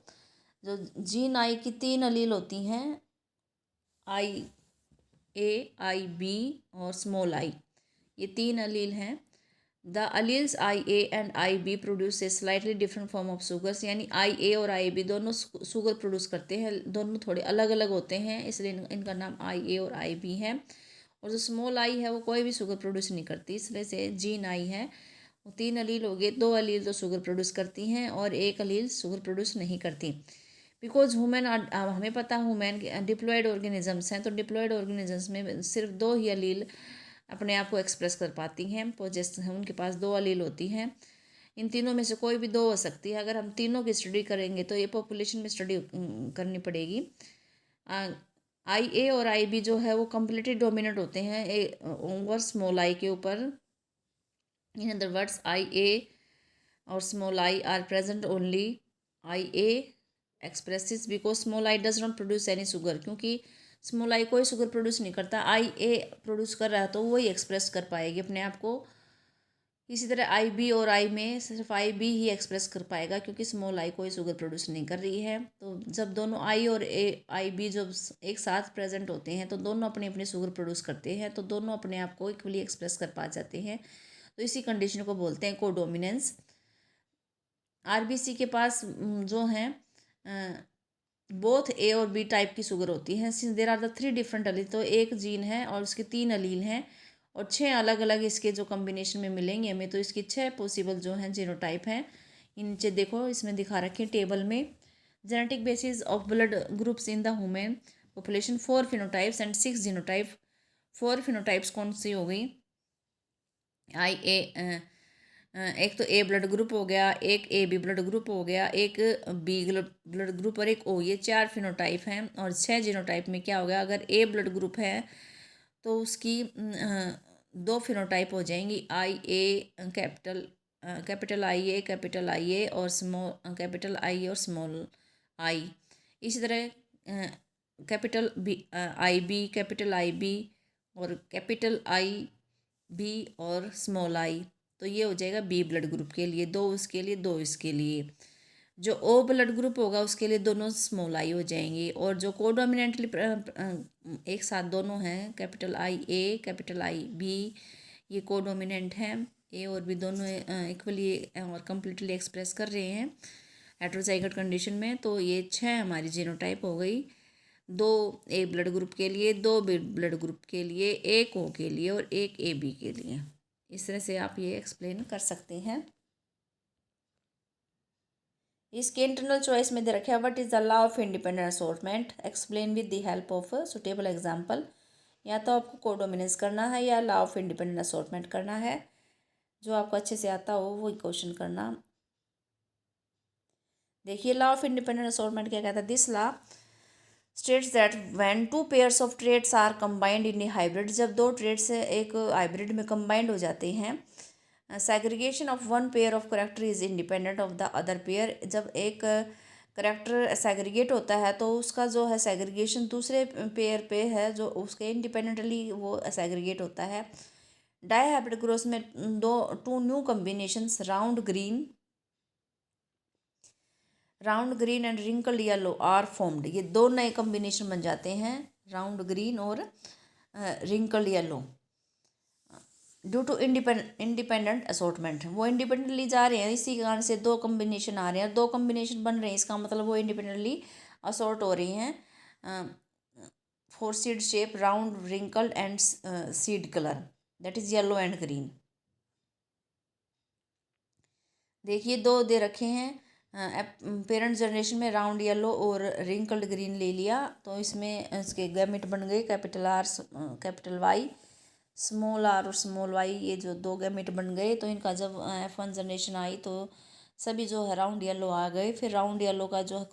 जो जीन आई की 3 अलील होती हैं, आई ए, आई बी और स्मॉल आई, ये 3 अलील हैं। The alleles I A and I B produce a slightly different form of sugars, यानी आई ए और आई बी दोनों शुगर प्रोड्यूस करते हैं, दोनों थोड़े अलग अलग होते हैं, इसलिए इनका नाम आई ए और आई बी है। और जो स्मॉल आई है वो कोई भी शुगर प्रोड्यूस नहीं करती, इसलिए से जीन आई है वो 3 अलील हो गए, 2 अलील तो शुगर प्रोड्यूस करती हैं और 1 अलील शुगर प्रोड्यूस नहीं करती। बिकॉज ह्यूमन हमें पता है ह्यूमन डिप्लॉयड ऑर्गेनिजम्स हैं, तो डिप्लॉयड ऑर्गेनिजम्स में सिर्फ 2 ही अलील अपने आप को एक्सप्रेस कर पाती हैं, पोजेस उनके पास 2 अलील होती हैं। इन तीनों में से कोई भी 2 हो सकती है। अगर हम तीनों की स्टडी करेंगे तो ये पॉपुलेशन में स्टडी करनी पड़ेगी। आई ए और आई बी जो है वो कम्प्लीटली डोमिनेट होते हैं ओवर स्मॉल आई के ऊपर। In other words I A और small I are present only I A expresses because small I does not produce any sugar, क्योंकि स्मॉल आई कोई शुगर प्रोड्यूस नहीं करता, आई ए प्रोड्यूस कर रहा है तो वही एक्सप्रेस कर पाएगी अपने आप को। इसी तरह आई बी और आई में सिर्फ आई बी ही एक्सप्रेस कर पाएगा क्योंकि स्मॉल आई कोई शुगर प्रोड्यूस नहीं कर रही है। तो जब दोनों आई और ए आई बी जब एक साथ प्रेजेंट होते हैं तो दोनों अपने अपने शुगर प्रोड्यूस करते हैं, तो दोनों अपने आप को इक्वली एक्सप्रेस कर पा जाते हैं। तो इसी कंडीशन को बोलते हैं कोडोमिनेंस। आरबीसी के पास जो हैं बोथ ए और बी टाइप की शुगर होती है। Since there are the 3 different allele, तो एक जीन है और उसके 3 अलील हैं और 6 अलग अलग इसके जो कॉम्बिनेशन में मिलेंगे हमें, तो इसकी 6 पॉसिबल जो हैं जीनोटाइप हैं। नीचे देखो इसमें दिखा रखे टेबल में, genetic basis of blood groups in the human population 4 phenotypes and 6 genotype. 4 phenotypes कौन सी हो गई, आई ए एक तो ए ब्लड ग्रुप हो गया, एक ए बी ब्लड ग्रुप हो गया, एक बी ब्लड ग्रुप और एक ओ, ये 4 फिनोटाइप हैं। और 6 जीनोटाइप में क्या हो गया, अगर ए ब्लड ग्रुप है तो उसकी 2 फिनोटाइप हो जाएंगी, आई ए कैपिटल आई ए और स्मॉल कैपिटल आई और स्मॉल आई। इसी तरह कैपिटल बी आई बी और कैपिटल आई बी और स्मॉल आई, तो ये हो जाएगा बी ब्लड ग्रुप के लिए, 2 उसके लिए 2 इसके लिए। जो ओ ब्लड ग्रुप होगा उसके लिए दोनों स्मॉल आई हो जाएंगी। और जो कोडोमिनेंटली एक साथ दोनों हैं, capital I A capital I B, ये कोडोमिनेंट हैं, ए और बी दोनों इक्वली और कम्प्लीटली एक्सप्रेस कर रहे हैं हेटेरोजाइगोट कंडीशन में। तो ये 6 हमारी जीनोटाइप हो गई, 2 ए ब्लड ग्रुप के लिए, 2 बी ब्लड ग्रुप के लिए, 1 ओ के लिए और 1 ए बी के लिए। इस तरह से आप ये एक्सप्लेन कर सकते हैं। इसके इंटरनल चॉइस में दे रखा है what is the law of independent assortment, explain with the help of suitable example. या तो आपको कोडोमिनेंस करना है या लॉ ऑफ इंडिपेंडेंट असॉर्टमेंट करना है, जो आपको अच्छे से आता हो वही क्वेश्चन करना। देखिए लॉ ऑफ इंडिपेंडेंट असॉर्टमेंट क्या कहता है। This law states that when 2 pairs of traits are combined in a hybrid, जब 2 ट्रेड्स एक हाइब्रिड में कंबाइंड हो जाते हैं, segregation of one pair of character is independent of the other pair, जब एक करेक्टर सेग्रीगेट होता है तो उसका जो है सेग्रीगेशन दूसरे पेयर पे है जो उसके इंडिपेंडेंटली वो सेग्रीगेट होता है। डायहाइब्रिड ग्रोथ में 2 new combinations round green and wrinkled yellow are formed, ये 2 नए कॉम्बिनेशन बन जाते हैं, राउंड ग्रीन और wrinkled yellow, due to independent assortment. वो इंडिपेंडेंटली जा रहे हैं, इसी कारण से 2 कॉम्बिनेशन आ रहे हैं, 2 कॉम्बिनेशन बन रहे हैं, इसका मतलब वो इंडिपेंडेंटली असॉर्ट हो रही हैं। For seed shape round wrinkled and seed colour that is yellow and green. देखिए 2 दे रखे हैं, पेरेंट जनरेशन में राउंड येलो और रिंकल्ड ग्रीन ले लिया, तो इसमें इसके गैमेट बन गए capital R capital Y, small R और स्मॉल वाई, ये जो 2 गैमेट बन गए। तो इनका जब F1 जनरेशन आई तो सभी जो है राउंड येलो आ गए। फिर राउंड येलो का जो है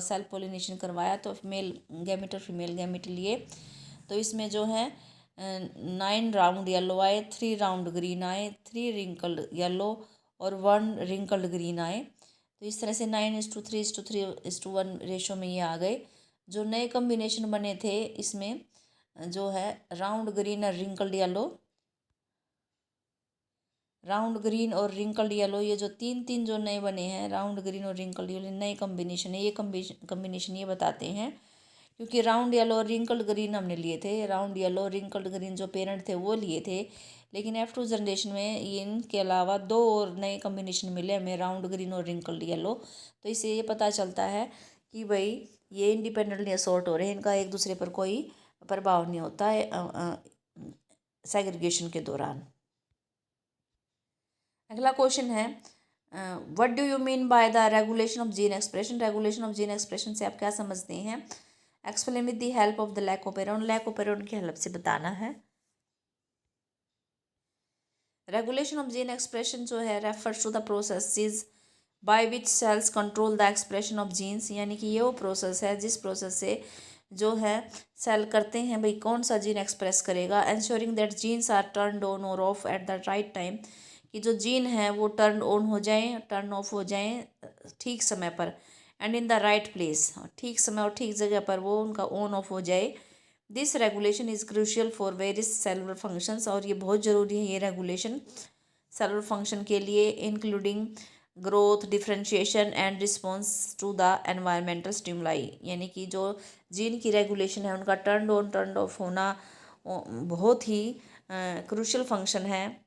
सेल्फ पोलिनेशन करवाया तो मेल गैमेट और फीमेल गैमेट लिए, तो इसमें जो है 9 राउंड येलो आए, 3 राउंड ग्रीन आए, 3 रिंकल्ड येलो और 1 रिंकल्ड ग्रीन आए। तो इस तरह से 9:3:3:1 रेशो में ये आ गए। जो नए कम्बिनेशन बने थे इसमें जो है राउंड ग्रीन और रिंकल्ड येलो, ये जो 3 जो नए बने हैं राउंड ग्रीन और रिंकल्ड येलो नए कम्बिनेशन है। ये कम्बिनेशन ये बताते हैं क्योंकि राउंड येलो और रिंकल्ड ग्रीन हमने लिए थे, राउंड येलो और रिंकल्ड ग्रीन जो पेरेंट थे वो लिए थे, लेकिन F2 जनरेशन में ये इनके अलावा 2 और नए कम्बिनेशन मिले हमें राउंड ग्रीन और रिंकल्ड येलो। तो इससे ये पता चलता है कि भाई ये इंडिपेंडेंटली असॉर्ट हो रहे हैं, इनका एक दूसरे पर कोई प्रभाव नहीं होता है सेग्रीगेशन के दौरान। अगला क्वेश्चन है what do you mean by the regulation of gene expression. Regulation of gene expression से आप क्या समझते हैं। Explain with the help of the lac operon, lac operon की हेल्प से बताना है। रेगुलेशन ऑफ जीन एक्सप्रेशन जो है refers to the processes by which cells control the expression of genes, यानी कि ये वो प्रोसेस है जिस प्रोसेस से जो है सेल करते हैं भाई कौन सा जीन एक्सप्रेस करेगा। Ensuring that genes are turn on और off at the right time, कि जो जीन है वो टर्न ऑन हो जाएं टर्न ऑफ हो जाएं ठीक समय पर, and in the right place, ठीक समय और ठीक जगह पर वो उनका ऑन ऑफ हो जाए। This regulation is crucial for various cellular functions, और ये बहुत ज़रूरी है ये रेगुलेशन सेलुलर फंक्शन के लिए, including growth, differentiation and response to the environmental stimuli, यानी कि जो जीन की रेगुलेशन है उनका टर्न ऑन टर्न ऑफ होना बहुत ही क्रूशियल फंक्शन है।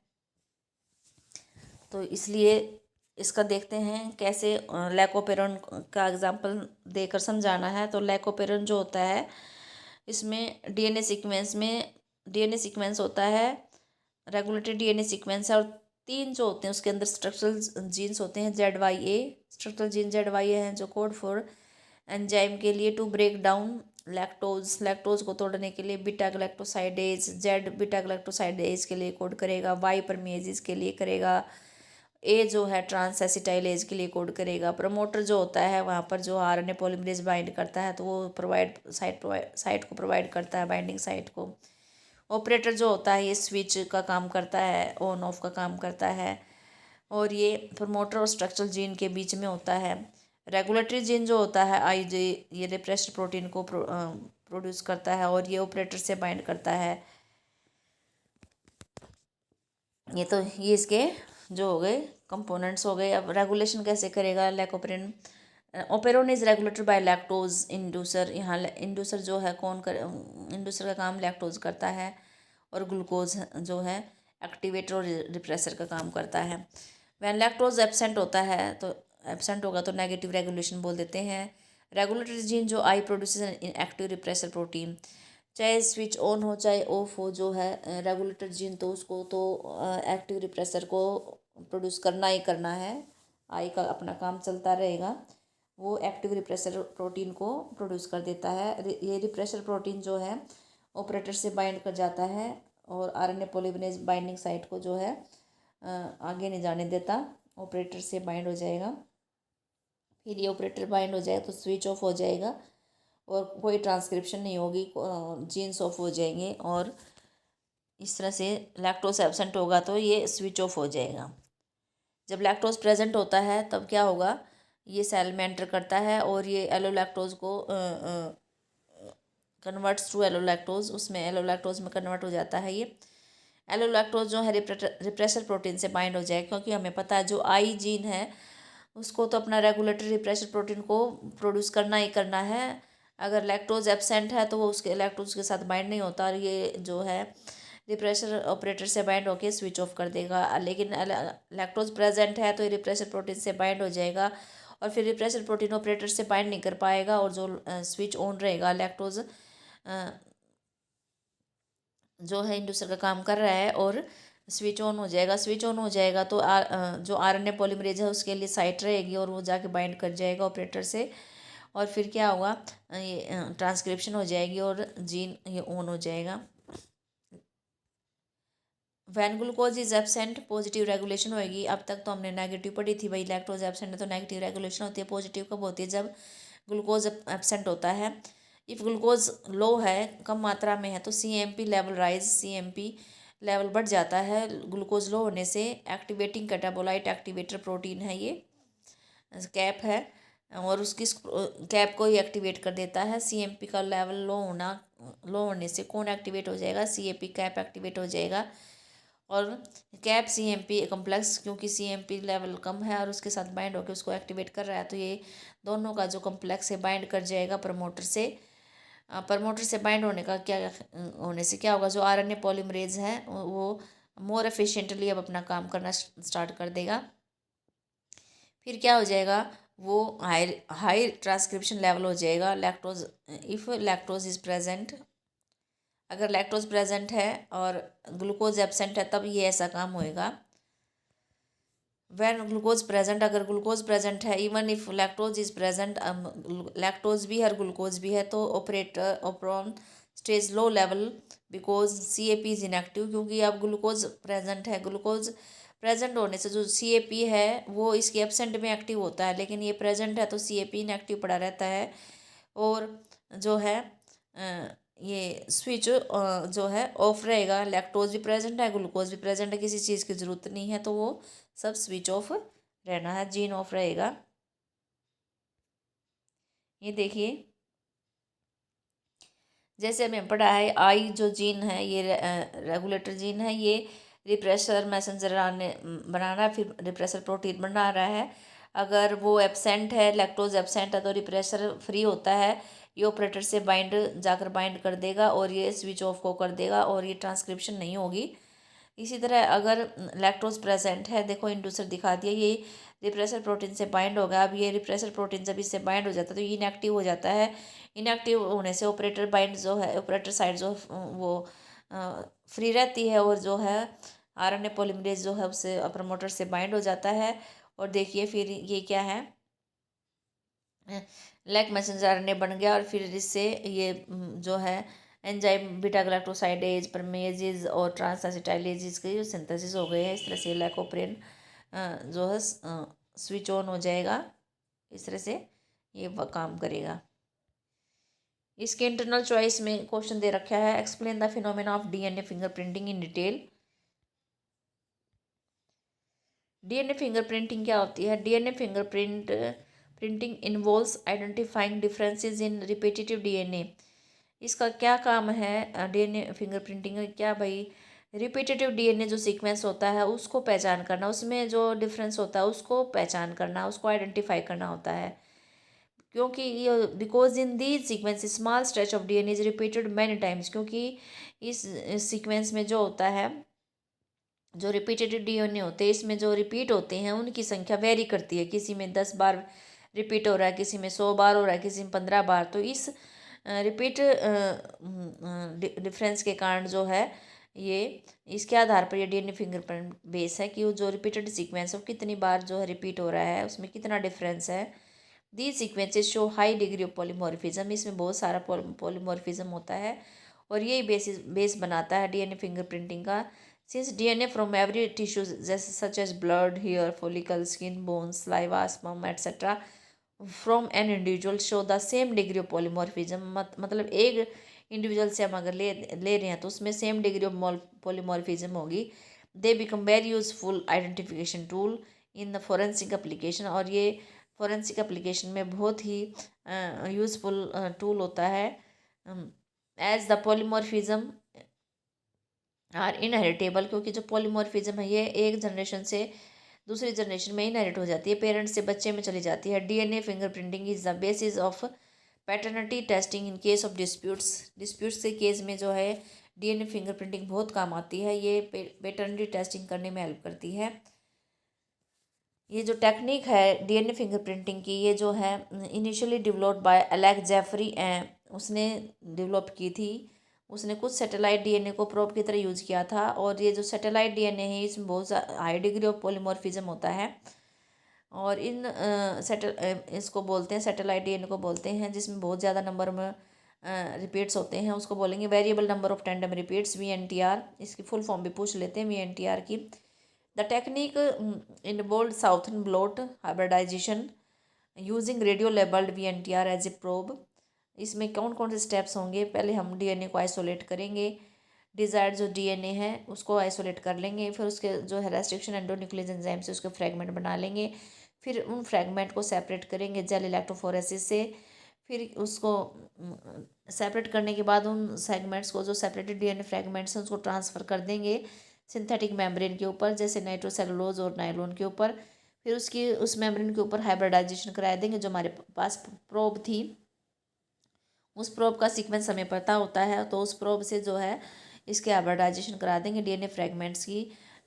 तो इसलिए इसका देखते हैं कैसे लैकोपेरोन का एग्जांपल देकर समझाना है। तो लैकोपेरोन जो होता है इसमें डीएनए सीक्वेंस होता है, रेगुलेटरी डीएनए सीक्वेंस है, और 3 जो होते हैं उसके अंदर स्ट्रक्चरल जीन्स होते हैं ZYA, स्ट्रक्चरल जीन ZYA हैं जो कोड फॉर एंजाइम के लिए टू ब्रेक डाउन लैक्टोज को तोड़ने के लिए, beta galactosidase Z beta galactosidase के लिए कोड करेगा, Y परमेजेज के लिए करेगा, ए जो है ट्रांस एसिटाइलेज के लिए कोड करेगा, प्रमोटर जो होता है वहाँ पर जो RNA पॉलीमरेज बाइंड करता है तो वो साइट को प्रोवाइड करता है, बाइंडिंग साइट को। ऑपरेटर जो होता है ये स्विच का काम करता है, ऑन ऑफ का काम करता है, और ये प्रमोटर और स्ट्रक्चरल जीन के बीच में होता है। रेगुलेटरी जीन जो होता है IJ ये रिप्रेस्ड प्रोटीन को प्रोड्यूस करता है और ये ऑपरेटर से बाइंड करता है। ये इसके जो हो गए कंपोनेंट्स हो गए। अब रेगुलेशन कैसे करेगा lac operon. Operon is regulated by lactose inducer, यहाँ इंड्यूसर जो है इंड्यूसर का काम लैक्टोज करता है, और ग्लूकोज जो है एक्टिवेटर और रिप्रेसर का काम करता है। वैन लैक्टोज एब्सेंट होता है तो एब्सेंट होगा तो नेगेटिव रेगुलेशन बोल देते हैं। रेगुलेटरी जीन जो I produces inactive repressor protein, चाहे स्विच ऑन हो चाहे ऑफ हो, जो है रेगुलेटर जीन तो उसको तो एक्टिव रिप्रेसर को प्रोड्यूस करना ही करना है। आई का अपना काम चलता रहेगा, वो एक्टिव रिप्रेसर प्रोटीन को प्रोड्यूस कर देता है। ये रिप्रेसर प्रोटीन जो है ऑपरेटर से बाइंड कर जाता है और आरएनए पॉलीमरेज बाइंडिंग साइट को जो है आगे नहीं जाने देता, ऑपरेटर से बाइंड हो जाएगा। फिर ये ऑपरेटर बाइंड हो जाएगा तो स्विच ऑफ हो जाएगा और कोई ट्रांसक्रिप्शन नहीं होगी, जीन्स ऑफ हो जाएंगे और इस तरह से लैक्टोज एब्सेंट होगा तो ये स्विच ऑफ हो जाएगा। जब लैक्टोज प्रेजेंट होता है तब क्या होगा, ये सेल में एंटर करता है और ये एलोलैक्टोज को कन्वर्ट्स टू एलोलैक्टोज, उसमें एलोलैक्टोज में कन्वर्ट हो जाता है। ये एलोलैक्टोज जो है रिप्रेसर प्रोटीन से बाइंड हो जाएगा, क्योंकि हमें पता है जो आई जीन है उसको तो अपना रेगुलेटरी रिप्रेसर प्रोटीन को प्रोड्यूस करना ही करना है। अगर लैक्टोज एब्सेंट है तो वो उसके लैक्टोज के साथ बाइंड नहीं होता और ये जो है रिप्रेसर ऑपरेटर से बाइंड होकर स्विच ऑफ कर देगा। लेकिन लैक्टोज प्रेजेंट है तो ये रिप्रेसर प्रोटीन से बाइंड हो जाएगा और फिर रिप्रेसर प्रोटीन ऑपरेटर से बाइंड नहीं कर पाएगा और जो स्विच ऑन रहेगा, लैक्टोज जो है इंड्यूसर का काम कर रहा है और स्विच ऑन हो जाएगा। स्विच ऑन हो जाएगा तो जो आरएनए पॉलीमरेज है उसके लिए साइट रहेगी और वो जाके बाइंड कर जाएगा ऑपरेटर से और फिर क्या होगा, ये ट्रांसक्रिप्शन हो जाएगी और जीन ये ऑन हो जाएगा। When glucose is absent positive regulation होएगी। अब तक तो हमने नेगेटिव पढ़ी थी भाई, लैक्टोज एब्सेंट है तो नेगेटिव रेगुलेशन होती है। पॉजिटिव कब होती है, जब ग्लूकोज एब्सेंट होता है। इफ़ ग्लूकोज लो है, कम मात्रा में है तो CMP level rise, CMP level बढ़ जाता है। ग्लूकोज लो होने से एक्टिवेटिंग कैटाबोलाइट एक्टिवेटर प्रोटीन है, ये कैप है और उसकी कैप को ही एक्टिवेट कर देता है। CMP का लेवल लो होने से कौन एक्टिवेट हो जाएगा, CMP कैप एक्टिवेट हो जाएगा और कैप CMP कम्प्लेक्स, क्योंकि CMP लेवल कम है और उसके साथ बाइंड होकर उसको एक्टिवेट कर रहा है तो ये दोनों का जो कम्प्लेक्स है बाइंड कर जाएगा प्रमोटर से। प्रमोटर से बाइंड होने का क्या होने से क्या होगा, जो आरएनए पॉलीमरेज है वो मोर एफिशिएंटली अब अपना काम करना स्टार्ट कर देगा। फिर क्या हो जाएगा, वो हाई ट्रांसक्रिप्शन लेवल हो जाएगा। Lactose, if lactose is present, अगर लैक्टोज प्रेजेंट है और ग्लूकोज एब्सेंट है तब ये ऐसा काम होएगा। वैन ग्लूकोज प्रेजेंट, अगर ग्लूकोज प्रेजेंट है, even if lactose is present, lactose भी है और ग्लूकोज भी है तो operator operon stage low level because CAP is inactive, क्योंकि अब ग्लूकोज प्रेजेंट है। ग्लूकोज प्रेजेंट होने से जो CAP है वो इसके एब्सेंट में एक्टिव होता है, लेकिन ये प्रेजेंट है तो CAP इनएक्टिव पड़ा रहता है और जो है ये स्विच जो है ऑफ रहेगा। लैक्टोज भी प्रेजेंट है, ग्लूकोज भी प्रेजेंट है, किसी चीज़ की ज़रूरत नहीं है तो वो सब स्विच ऑफ रहना है, जीन ऑफ रहेगा। ये देखिए जैसे हमें पढ़ा है, आई जो जीन है ये रेगुलेटर जीन है, ये रिप्रेसर मैसेंजर बना रहा है, फिर रिप्रेसर प्रोटीन बना रहा है। अगर वो एब्सेंट है, लैक्टोज एब्सेंट है तो रिप्रेसर फ्री होता है, ये ऑपरेटर से जाकर बाइंड कर देगा और ये स्विच ऑफ को कर देगा और ये ट्रांसक्रिप्शन नहीं होगी। इसी तरह अगर लैक्टोज प्रेजेंट है, देखो इंड्यूसर दिखा दिया, ये रिप्रेसर प्रोटीन से बाइंड होगा। अब ये रिप्रेसर प्रोटीन जब इससे बाइंड हो जाता है तो ये इनएक्टिव हो जाता है। इनएक्टिव होने से ऑपरेटर बाइंड जो है, ऑपरेटर साइड जो वो फ्री रहती है और जो है आरएनए पॉलीमरेज जो है उससे प्रमोटर से बाइंड हो जाता है। और देखिए फिर ये क्या है, लैक मैसेंजर आरएनए बन गया और फिर इससे ये जो है एंजाइम बीटा ग्लाइकोसाइडेज, परमेजेज और ट्रांसएसिटाइलेजेस के जो सिंथेसिस हो गए हैं। इस तरह से लैकोप्रेन जो है स्विच ऑन हो जाएगा, इस तरह से ये काम करेगा। इसके इंटरनल चॉइस में क्वेश्चन दे रखा है, explain the phenomena of DNA fingerprinting in detail. DNA fingerprinting क्या होती है? DNA printing involves identifying differences in repetitive DNA। इसका क्या काम है? DNA फिंगरप्रिंटिंग का क्या भाई, रिपीटेटिव DNA जो सीक्वेंस होता है उसको पहचान करना, उसमें जो डिफरेंस होता है उसको पहचान करना, उसको आइडेंटिफाई करना होता है। क्योंकि ये because in these sequence small stretch of DNA is repeated many times, क्योंकि इस सीक्वेंस में जो होता है जो रिपीटेड डीएनए होते हैं इसमें जो रिपीट होते हैं उनकी संख्या वेरी करती है, किसी में 10 बार रिपीट हो रहा है, किसी में 100 बार हो रहा है, किसी में 15 बार। तो इस रिपीट डिफरेंस के कारण जो है ये इसके आधार पर ये डीएनए फिंगरप्रिंट बेस है कि वो जो रिपीटेड सीक्वेंस है वो कितनी बार जो है रिपीट हो रहा है, उसमें कितना डिफरेंस है। These sequences show high degree of polymorphism, इसमें बहुत सारा पॉलीमॉर्फिज्म होता है और यही बेस बनाता है डीएनए फिंगरप्रिंटिंग का। Since DNA from every tissue जैसे such as blood, hair follicle, skin, bones, saliva, sperm etcetera from an individual show the same degree of polymorphism, मतलब एक इंडिविजुअल से हम अगर ले रहे हैं तो उसमें सेम डिग्री ऑफ पॉलीमॉर्फिज्म होगी। They become very useful identification tool in the forensic application, और ये फोरेंसिक एप्लीकेशन में बहुत ही यूजफुल टूल होता है। As the polymorphism are inheritable, क्योंकि जो पॉलीमॉर्फिज्म है ये एक जनरेशन से दूसरी जनरेशन में इनहेरिट हो जाती है, पेरेंट्स से बच्चे में चली जाती है। DNA fingerprinting is the basis of paternity testing in case of disputes के केस में जो है डीएनए फिंगरप्रिंटिंग बहुत काम आती है, ये पैटर्निटी टेस्टिंग करने में हेल्प करती है। ये जो टेक्निक है डीएनए फिंगरप्रिंटिंग की, ये जो है initially developed by Alex Jeffrey, उसने डेवलप की थी। उसने कुछ सैटेलाइट डीएनए को प्रोब की तरह यूज़ किया था, और ये जो सैटेलाइट डीएनए है इसमें बहुत हाई डिग्री ऑफ पॉलीमॉर्फिज्म होता है, और इसको बोलते हैं सैटेलाइट डीएनए को बोलते हैं जिसमें बहुत ज़्यादा नंबर में रिपीट्स होते हैं, उसको बोलेंगे variable number of tandem repeats, VNTR. इसकी फुल फॉर्म भी पूछ लेते हैं वीएनटीआर की। The technique involve southern blot hybridisation using radio labelled VNTR as a probe. इसमें कौन कौन से स्टेप्स होंगे, पहले हम डीएनए को आइसोलेट करेंगे, डिजायर्ड जो डीएनए है उसको आइसोलेट कर लेंगे, फिर उसके जो है रेस्ट्रिक्शन एंडोन्यूक्लियस एंजाइम से उसके फ्रेगमेंट बना लेंगे, फिर उन फ्रेगमेंट को सेपरेट करेंगे जेल इलेक्ट्रोफोरेसिस से, फिर उसको सेपरेट करने के बाद उन सेगमेंट्स को जो सेपरेटेड डीएनए फ्रेगमेंट्स हैं उसको ट्रांसफ़र कर देंगे सिंथेटिक मेम्ब्रेन के ऊपर, जैसे नाइट्रोसेलुलोज और नायलॉन के ऊपर। फिर उस मेम्ब्रेन के ऊपर हाइब्रिडाइजेशन करा देंगे। जो हमारे पास प्रोब थी उस प्रोब का सीक्वेंस हमें पता होता है, तो उस प्रोब से जो है इसके हाइब्रिडाइजेशन करा देंगे डीएनए फ्रेगमेंट्स की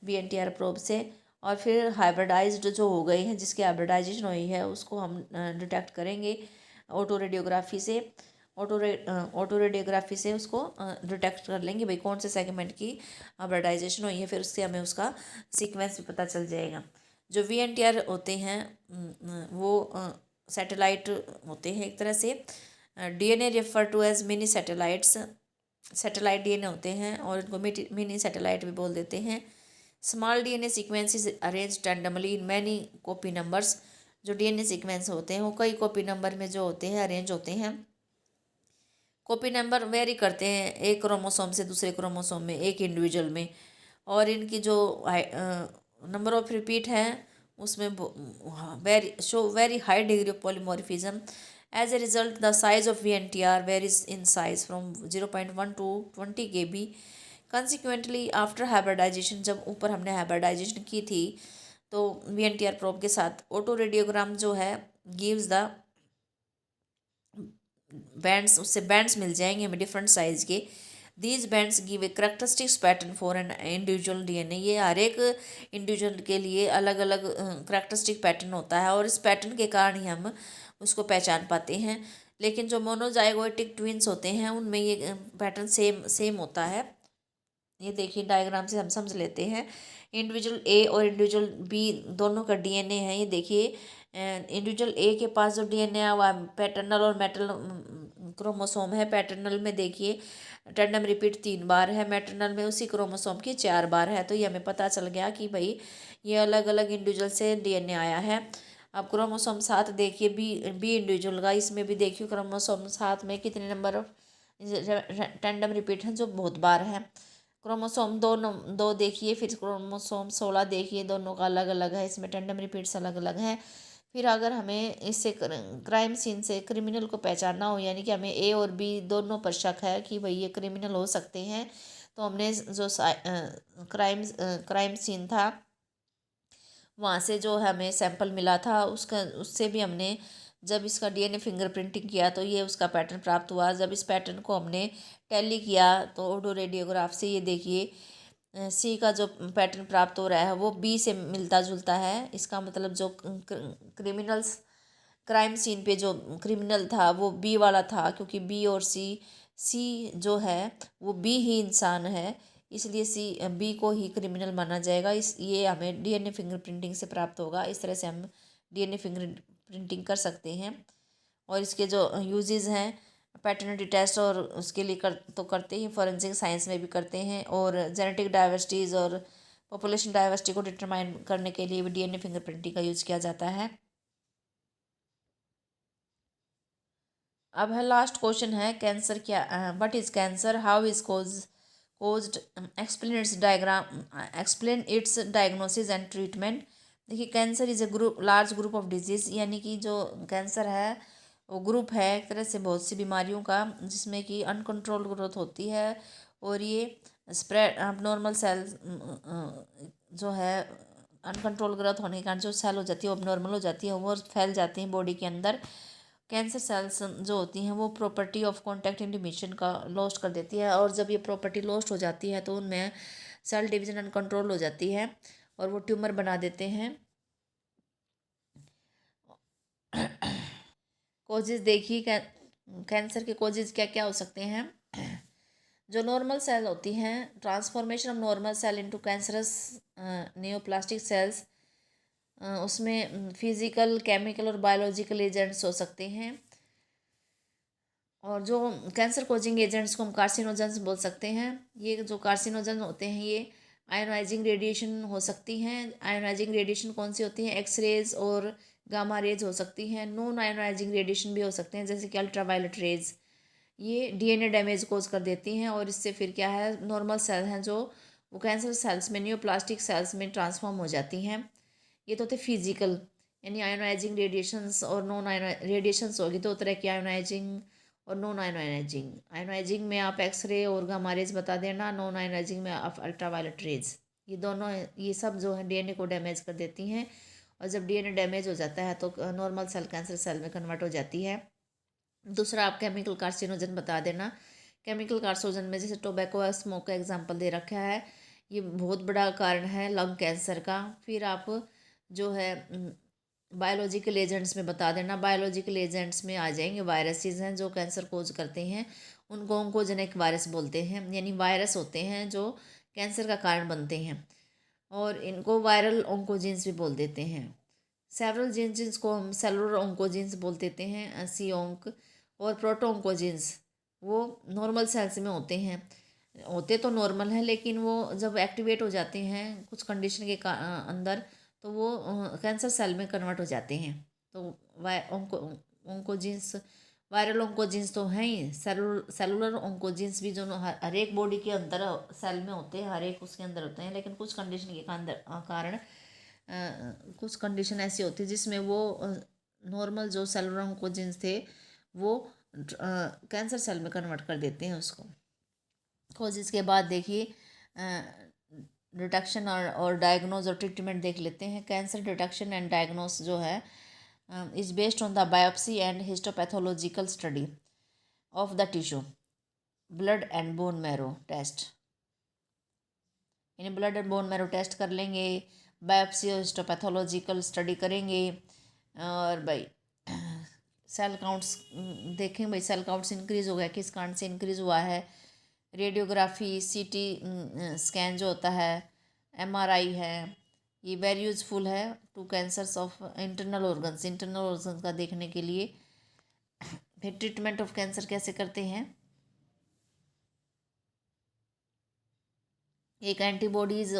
वीएनटीआर प्रोब से, और फिर हाइब्रिडाइज्ड जो हो गई है जिसकी हाइब्रिडाइजेशन हुई है उसको हम डिटेक्ट करेंगे ऑटो रेडियोग्राफी से। ऑटो रेडियोग्राफी से उसको डिटेक्ट कर लेंगे भाई कौन से सेगमेंट की हाइब्रिडाइजेशन हुई है, फिर उससे हमें उसका सीक्वेंस भी पता चल जाएगा। जो वीएनटीआर होते हैं वो सैटेलाइट होते हैं एक तरह से। DNA refer to as mini satellites, satellite DNA होते हैं और इनको मिनी सैटेलाइट भी बोल देते हैं। Small DNA sequence is arrange tandemly in many copy numbers, जो डीएनए सीक्वेंस होते हैं वो कई कॉपी नंबर में जो होते हैं अरेंज होते हैं। कॉपी नंबर वेरी करते हैं एक क्रोमोसोम से दूसरे क्रोमोसोम में, एक इंडिविजुअल में, और इनकी जो नंबर ऑफ रिपीट है उसमें very high degree of polymorphism. As a result, the size of VNTR varies in size from 0.1 to 20 kb. Consequently, after hybridization, जब ऊपर हमने हाइब्रिडाइजेशन की थी तो VNTR प्रोब के साथ ऑटो रेडियोग्राम जो है गिव्स द बैंड्स, उससे बैंड्स मिल जाएंगे हमें डिफरेंट साइज के। These bands give a characteristics pattern for an individual DNA, ये हर एक इंडिविजुअल के लिए अलग अलग करेक्टरिस्टिक पैटर्न होता है और इस पैटर्न के कारण ही हम उसको पहचान पाते हैं। लेकिन जो मोनोजाइगोटिक ट्विंस होते हैं उनमें ये पैटर्न सेम होता है। ये देखिए डायग्राम से हम समझ लेते हैं। इंडिविजुअल ए और इंडिविजुअल बी दोनों का डीएनए है, ये देखिए इंडिविजुअल ए के पास जो डीएनए है वह पैटर्नल और मैटरनल क्रोमोसोम है। पैटर्नल में देखिए टैंडम रिपीट 3 बार है, मैटरनल में उसी क्रोमोसोम की 4 बार है, तो ये हमें पता चल गया कि भाई ये अलग अलग इंडिविजुअल से डीएनए आया है। अब क्रोमोसोम 7 देखिए बी इंडिविजुअल का, इसमें भी देखिए क्रोमोसोम 7 में कितने नंबर ऑफ टैंडम रिपीट हैं जो बहुत बार है। क्रोमोसोम 2 देखिए, फिर क्रोमोसोम 16 देखिए, दोनों का अलग अलग है, इसमें टैंडम रिपीट्स अलग अलग हैं। फिर अगर हमें इससे क्राइम सीन से क्रिमिनल को पहचानना हो, यानी कि हमें ए और बी दोनों पर शक है कि भाई ये क्रिमिनल हो सकते हैं, तो हमने जो क्राइम सीन था वहाँ से जो हमें सैंपल मिला था उससे भी हमने जब इसका डीएनए फिंगरप्रिंटिंग किया तो ये उसका पैटर्न प्राप्त हुआ। जब इस पैटर्न को हमने टैली किया तो ऑटो रेडियोग्राफ से ये देखिए सी का जो पैटर्न प्राप्त हो रहा है वो बी से मिलता जुलता है। इसका मतलब जो क्रिमिनल्स क्राइम सीन पे जो क्रिमिनल था वो बी वाला था, क्योंकि बी और सी जो है वो बी ही इंसान है, इसलिए बी को ही क्रिमिनल माना जाएगा। ये हमें डीएनए फिंगरप्रिंटिंग से प्राप्त होगा। इस तरह से हम डीएनए फिंगरप्रिंटिंग कर सकते हैं। और इसके जो यूजेस हैं, पैटर्निटी टेस्ट और उसके लिए करते ही, फॉरेंसिक साइंस में भी करते हैं, और जेनेटिक डाइवर्सिटीज़ और पॉपुलेशन डाइवर्सिटी को डिटरमाइन करने के लिए भी डीएनए फिंगरप्रिंटिंग का यूज किया जाता है। अब है लास्ट क्वेश्चन है कैंसर क्या, what is cancer, how is caused, explain its diagnosis and treatment. देखिए, cancer is a group large group of disease, यानी कि जो कैंसर है वो ग्रुप है एक तरह से बहुत सी बीमारियों का, जिसमें कि अनकंट्रोल ग्रोथ होती है, और ये स्प्रेड नॉर्मल सेल जो है अनकंट्रोल ग्रोथ होने के कारण जो सेल हो जाती है वो नॉर्मल हो जाती है, वो फैल जाती हैं बॉडी के अंदर। कैंसर सेल्स जो होती हैं वो प्रॉपर्टी ऑफ कॉन्टैक्ट इंडिमेशन का लॉस्ट कर देती है, और जब ये प्रॉपर्टी लॉस्ट हो जाती है तो उनमें सेल डिवीजन अनकंट्रोल हो जाती है और वो ट्यूमर बना देते हैं। कोजेज देखिए, कैंसर के कोजेज क्या क्या हो सकते हैं। जो नॉर्मल सेल होती हैं, transformation of normal cell into cancerous neoplastic cells, उसमें फिजिकल, केमिकल और बायोलॉजिकल एजेंट्स हो सकते हैं। और जो कैंसर कोजिंग एजेंट्स को हम कार्सिनोजेंस बोल सकते हैं। ये जो कार्सिनोजन होते हैं ये आयोनाइजिंग रेडिएशन हो सकती हैं। आयोनाइजिंग रेडिएशन कौन सी होती हैं, एक्सरेज और गामा रेज हो सकती हैं। नॉन आयोनाइजिंग रेडिएशन भी हो सकते हैं, जैसे कि अल्ट्रावायलेट रेज। ये डीएनए डैमेज कोज कर देती हैं, और इससे फिर क्या है, नॉर्मल सेल हैं जो वो कैंसर सेल्स में, न्यूप्लास्टिक सेल्स में ट्रांसफॉर्म हो जाती हैं। ये तो थे फिजिकल, यानी आयोनाइजिंग रेडिएशंस और नॉन रेडिएशंस होगी दो तरह की, आयोनाइजिंग और नॉन आयोनाइजिंग। आयोनाइजिंग में आप एक्सरे और गामा रेज बता देना, नॉन आयोनाइजिंग में आप अल्ट्रावायलेट रेज। ये दोनों, ये सब जो है डीएनए को डैमेज कर देती हैं, और जब डीएनए डैमेज हो जाता है तो नॉर्मल सेल कैंसर सेल में कन्वर्ट हो जाती है। दूसरा, आप केमिकल कार्सिनोजन बता देना। केमिकल कार्सिनोजन में जैसे टोबैको और स्मोक का एग्जांपल दे रखा है, ये बहुत बड़ा कारण है लंग कैंसर का। फिर आप जो है बायोलॉजिकल एजेंट्स में बता देना। बायोलॉजिकल एजेंट्स में आ जाएंगे वायरसेस हैं जो कैंसर कोज करते हैं, उनको ऑन्कोजेनिक वायरस बोलते हैं, यानी वायरस होते हैं जो कैंसर का कारण बनते हैं, और इनको वायरल ऑन्कोजीन्स भी बोल देते हैं। सेवरल जीन्स जिसको हम सेलुलर ऑन्कोजीन्स बोल देते हैं, सी ऑन्क, और प्रोटो ऑन्कोजीन्स वो नॉर्मल सेल्स में होते हैं। होते तो नॉर्मल हैं, लेकिन वो जब एक्टिवेट हो जाते हैं कुछ कंडीशन के अंदर, तो वो कैंसर सेल में कन्वर्ट हो जाते हैं। तो ऑन्कोजीन्स, वायरल ऑन्कोजीन्स तो हैं ही, सेलुलर ऑन्कोजीन्स भी जो हर एक बॉडी के अंदर सेल में होते हैं, हर एक उसके अंदर होते हैं, लेकिन कुछ कंडीशन के कारण कुछ कंडीशन ऐसी होती है जिसमें वो नॉर्मल जो सेलुलर ऑन्कोजीन्स थे वो कैंसर सेल में कन्वर्ट कर देते हैं उसको। खोज के बाद देखिए डिटेक्शन और डायग्नोज और ट्रीटमेंट देख लेते हैं। कैंसर डिटेक्शन एंड डायग्नोस जो है is based on the biopsy and histopathological study of the tissue, blood and bone marrow test. यानी blood and bone marrow test कर लेंगे, बायोप्सी और हिस्टोपैथोलॉजिकल स्टडी करेंगे, और भाई सेल काउंट्स देखें, भाई सेल काउंट्स इंक्रीज़ हो गया, किस कारण से इंक्रीज़ हुआ है। रेडियोग्राफी, सीटी स्कैन जो होता है, एमआरआई है, ये वेरी यूजफुल है to cancers of internal organs का देखने के लिए। फिर ट्रीटमेंट ऑफ कैंसर कैसे करते हैं, एक antibodies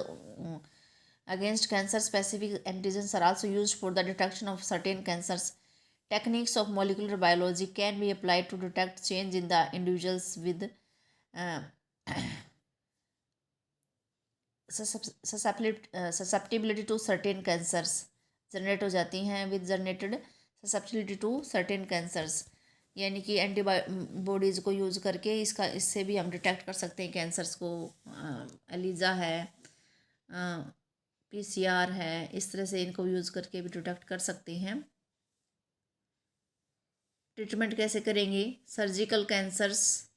against cancer specific antigens are also used for the detection of certain cancers. Techniques of molecular biology can be applied to detect change in the individuals with uh, susceptibility to certain cancers generate हो जाती हैं with generated susceptibility to certain cancers, यानी कि antibodies को use करके इससे भी हम डिटेक्ट कर सकते हैं कैंसर्स को। एलिजा है, पीसीआर है, इस तरह से इनको यूज़ करके भी डिटेक्ट कर सकते हैं। ट्रीटमेंट कैसे करेंगे, सर्जिकल कैंसर्स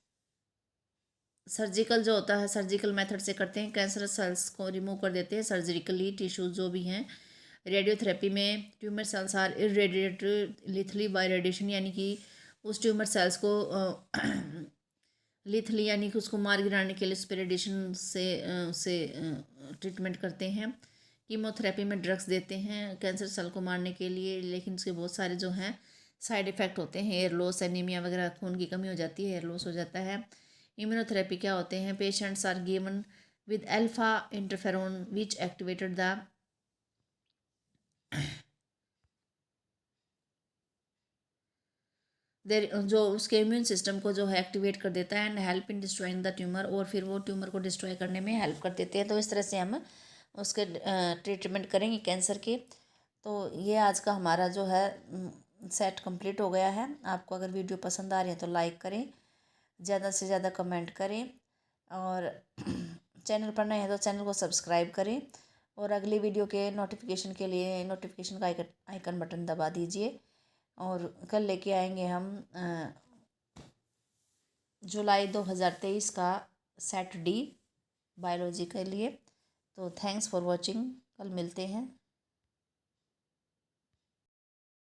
सर्जिकल जो होता है सर्जिकल मेथड से करते हैं, कैंसरस सेल्स को रिमूव कर देते हैं सर्जिकली, टिश्यूज जो भी हैं। रेडियोथेरेपी में tumour cells are irradiated lethally by radiation, यानी कि उस ट्यूमर सेल्स को लिथली यानी कि उसको मार गिराने के लिए उस पर रेडिएशन से ट्रीटमेंट करते हैं। कीमोथेरेपी में ड्रग्स देते हैं कैंसर सेल को मारने के लिए, लेकिन उसके बहुत सारे जो हैं साइड इफ़ेक्ट होते हैं, हेयर लॉस, एनीमिया वगैरह, खून की कमी हो जाती है, हेयर लॉस हो जाता है। इम्यूनोथेरेपी क्या होते हैं? Patients are given with alpha interferon which activated the their जो उसके इम्यून सिस्टम को जो है एक्टिवेट कर देता है and help in destroying the tumour, और फिर वो ट्यूमर को डिस्ट्रॉय करने में हेल्प कर देते हैं। तो इस तरह से हम उसके ट्रीटमेंट करेंगे कैंसर के। तो ये आज का हमारा जो है सेट कंप्लीट हो गया है। आपको अगर वीडियो पसंद आ रही है तो लाइक करें, ज़्यादा से ज़्यादा कमेंट करें, और चैनल पर नए हैं तो चैनल को सब्सक्राइब करें, और अगली वीडियो के नोटिफिकेशन के लिए नोटिफिकेशन का आइकन बटन दबा दीजिए। और कल लेके आएंगे हम जुलाई 2023 का सेट डी बायोलॉजी के लिए। तो थैंक्स फॉर वॉचिंग, कल मिलते हैं।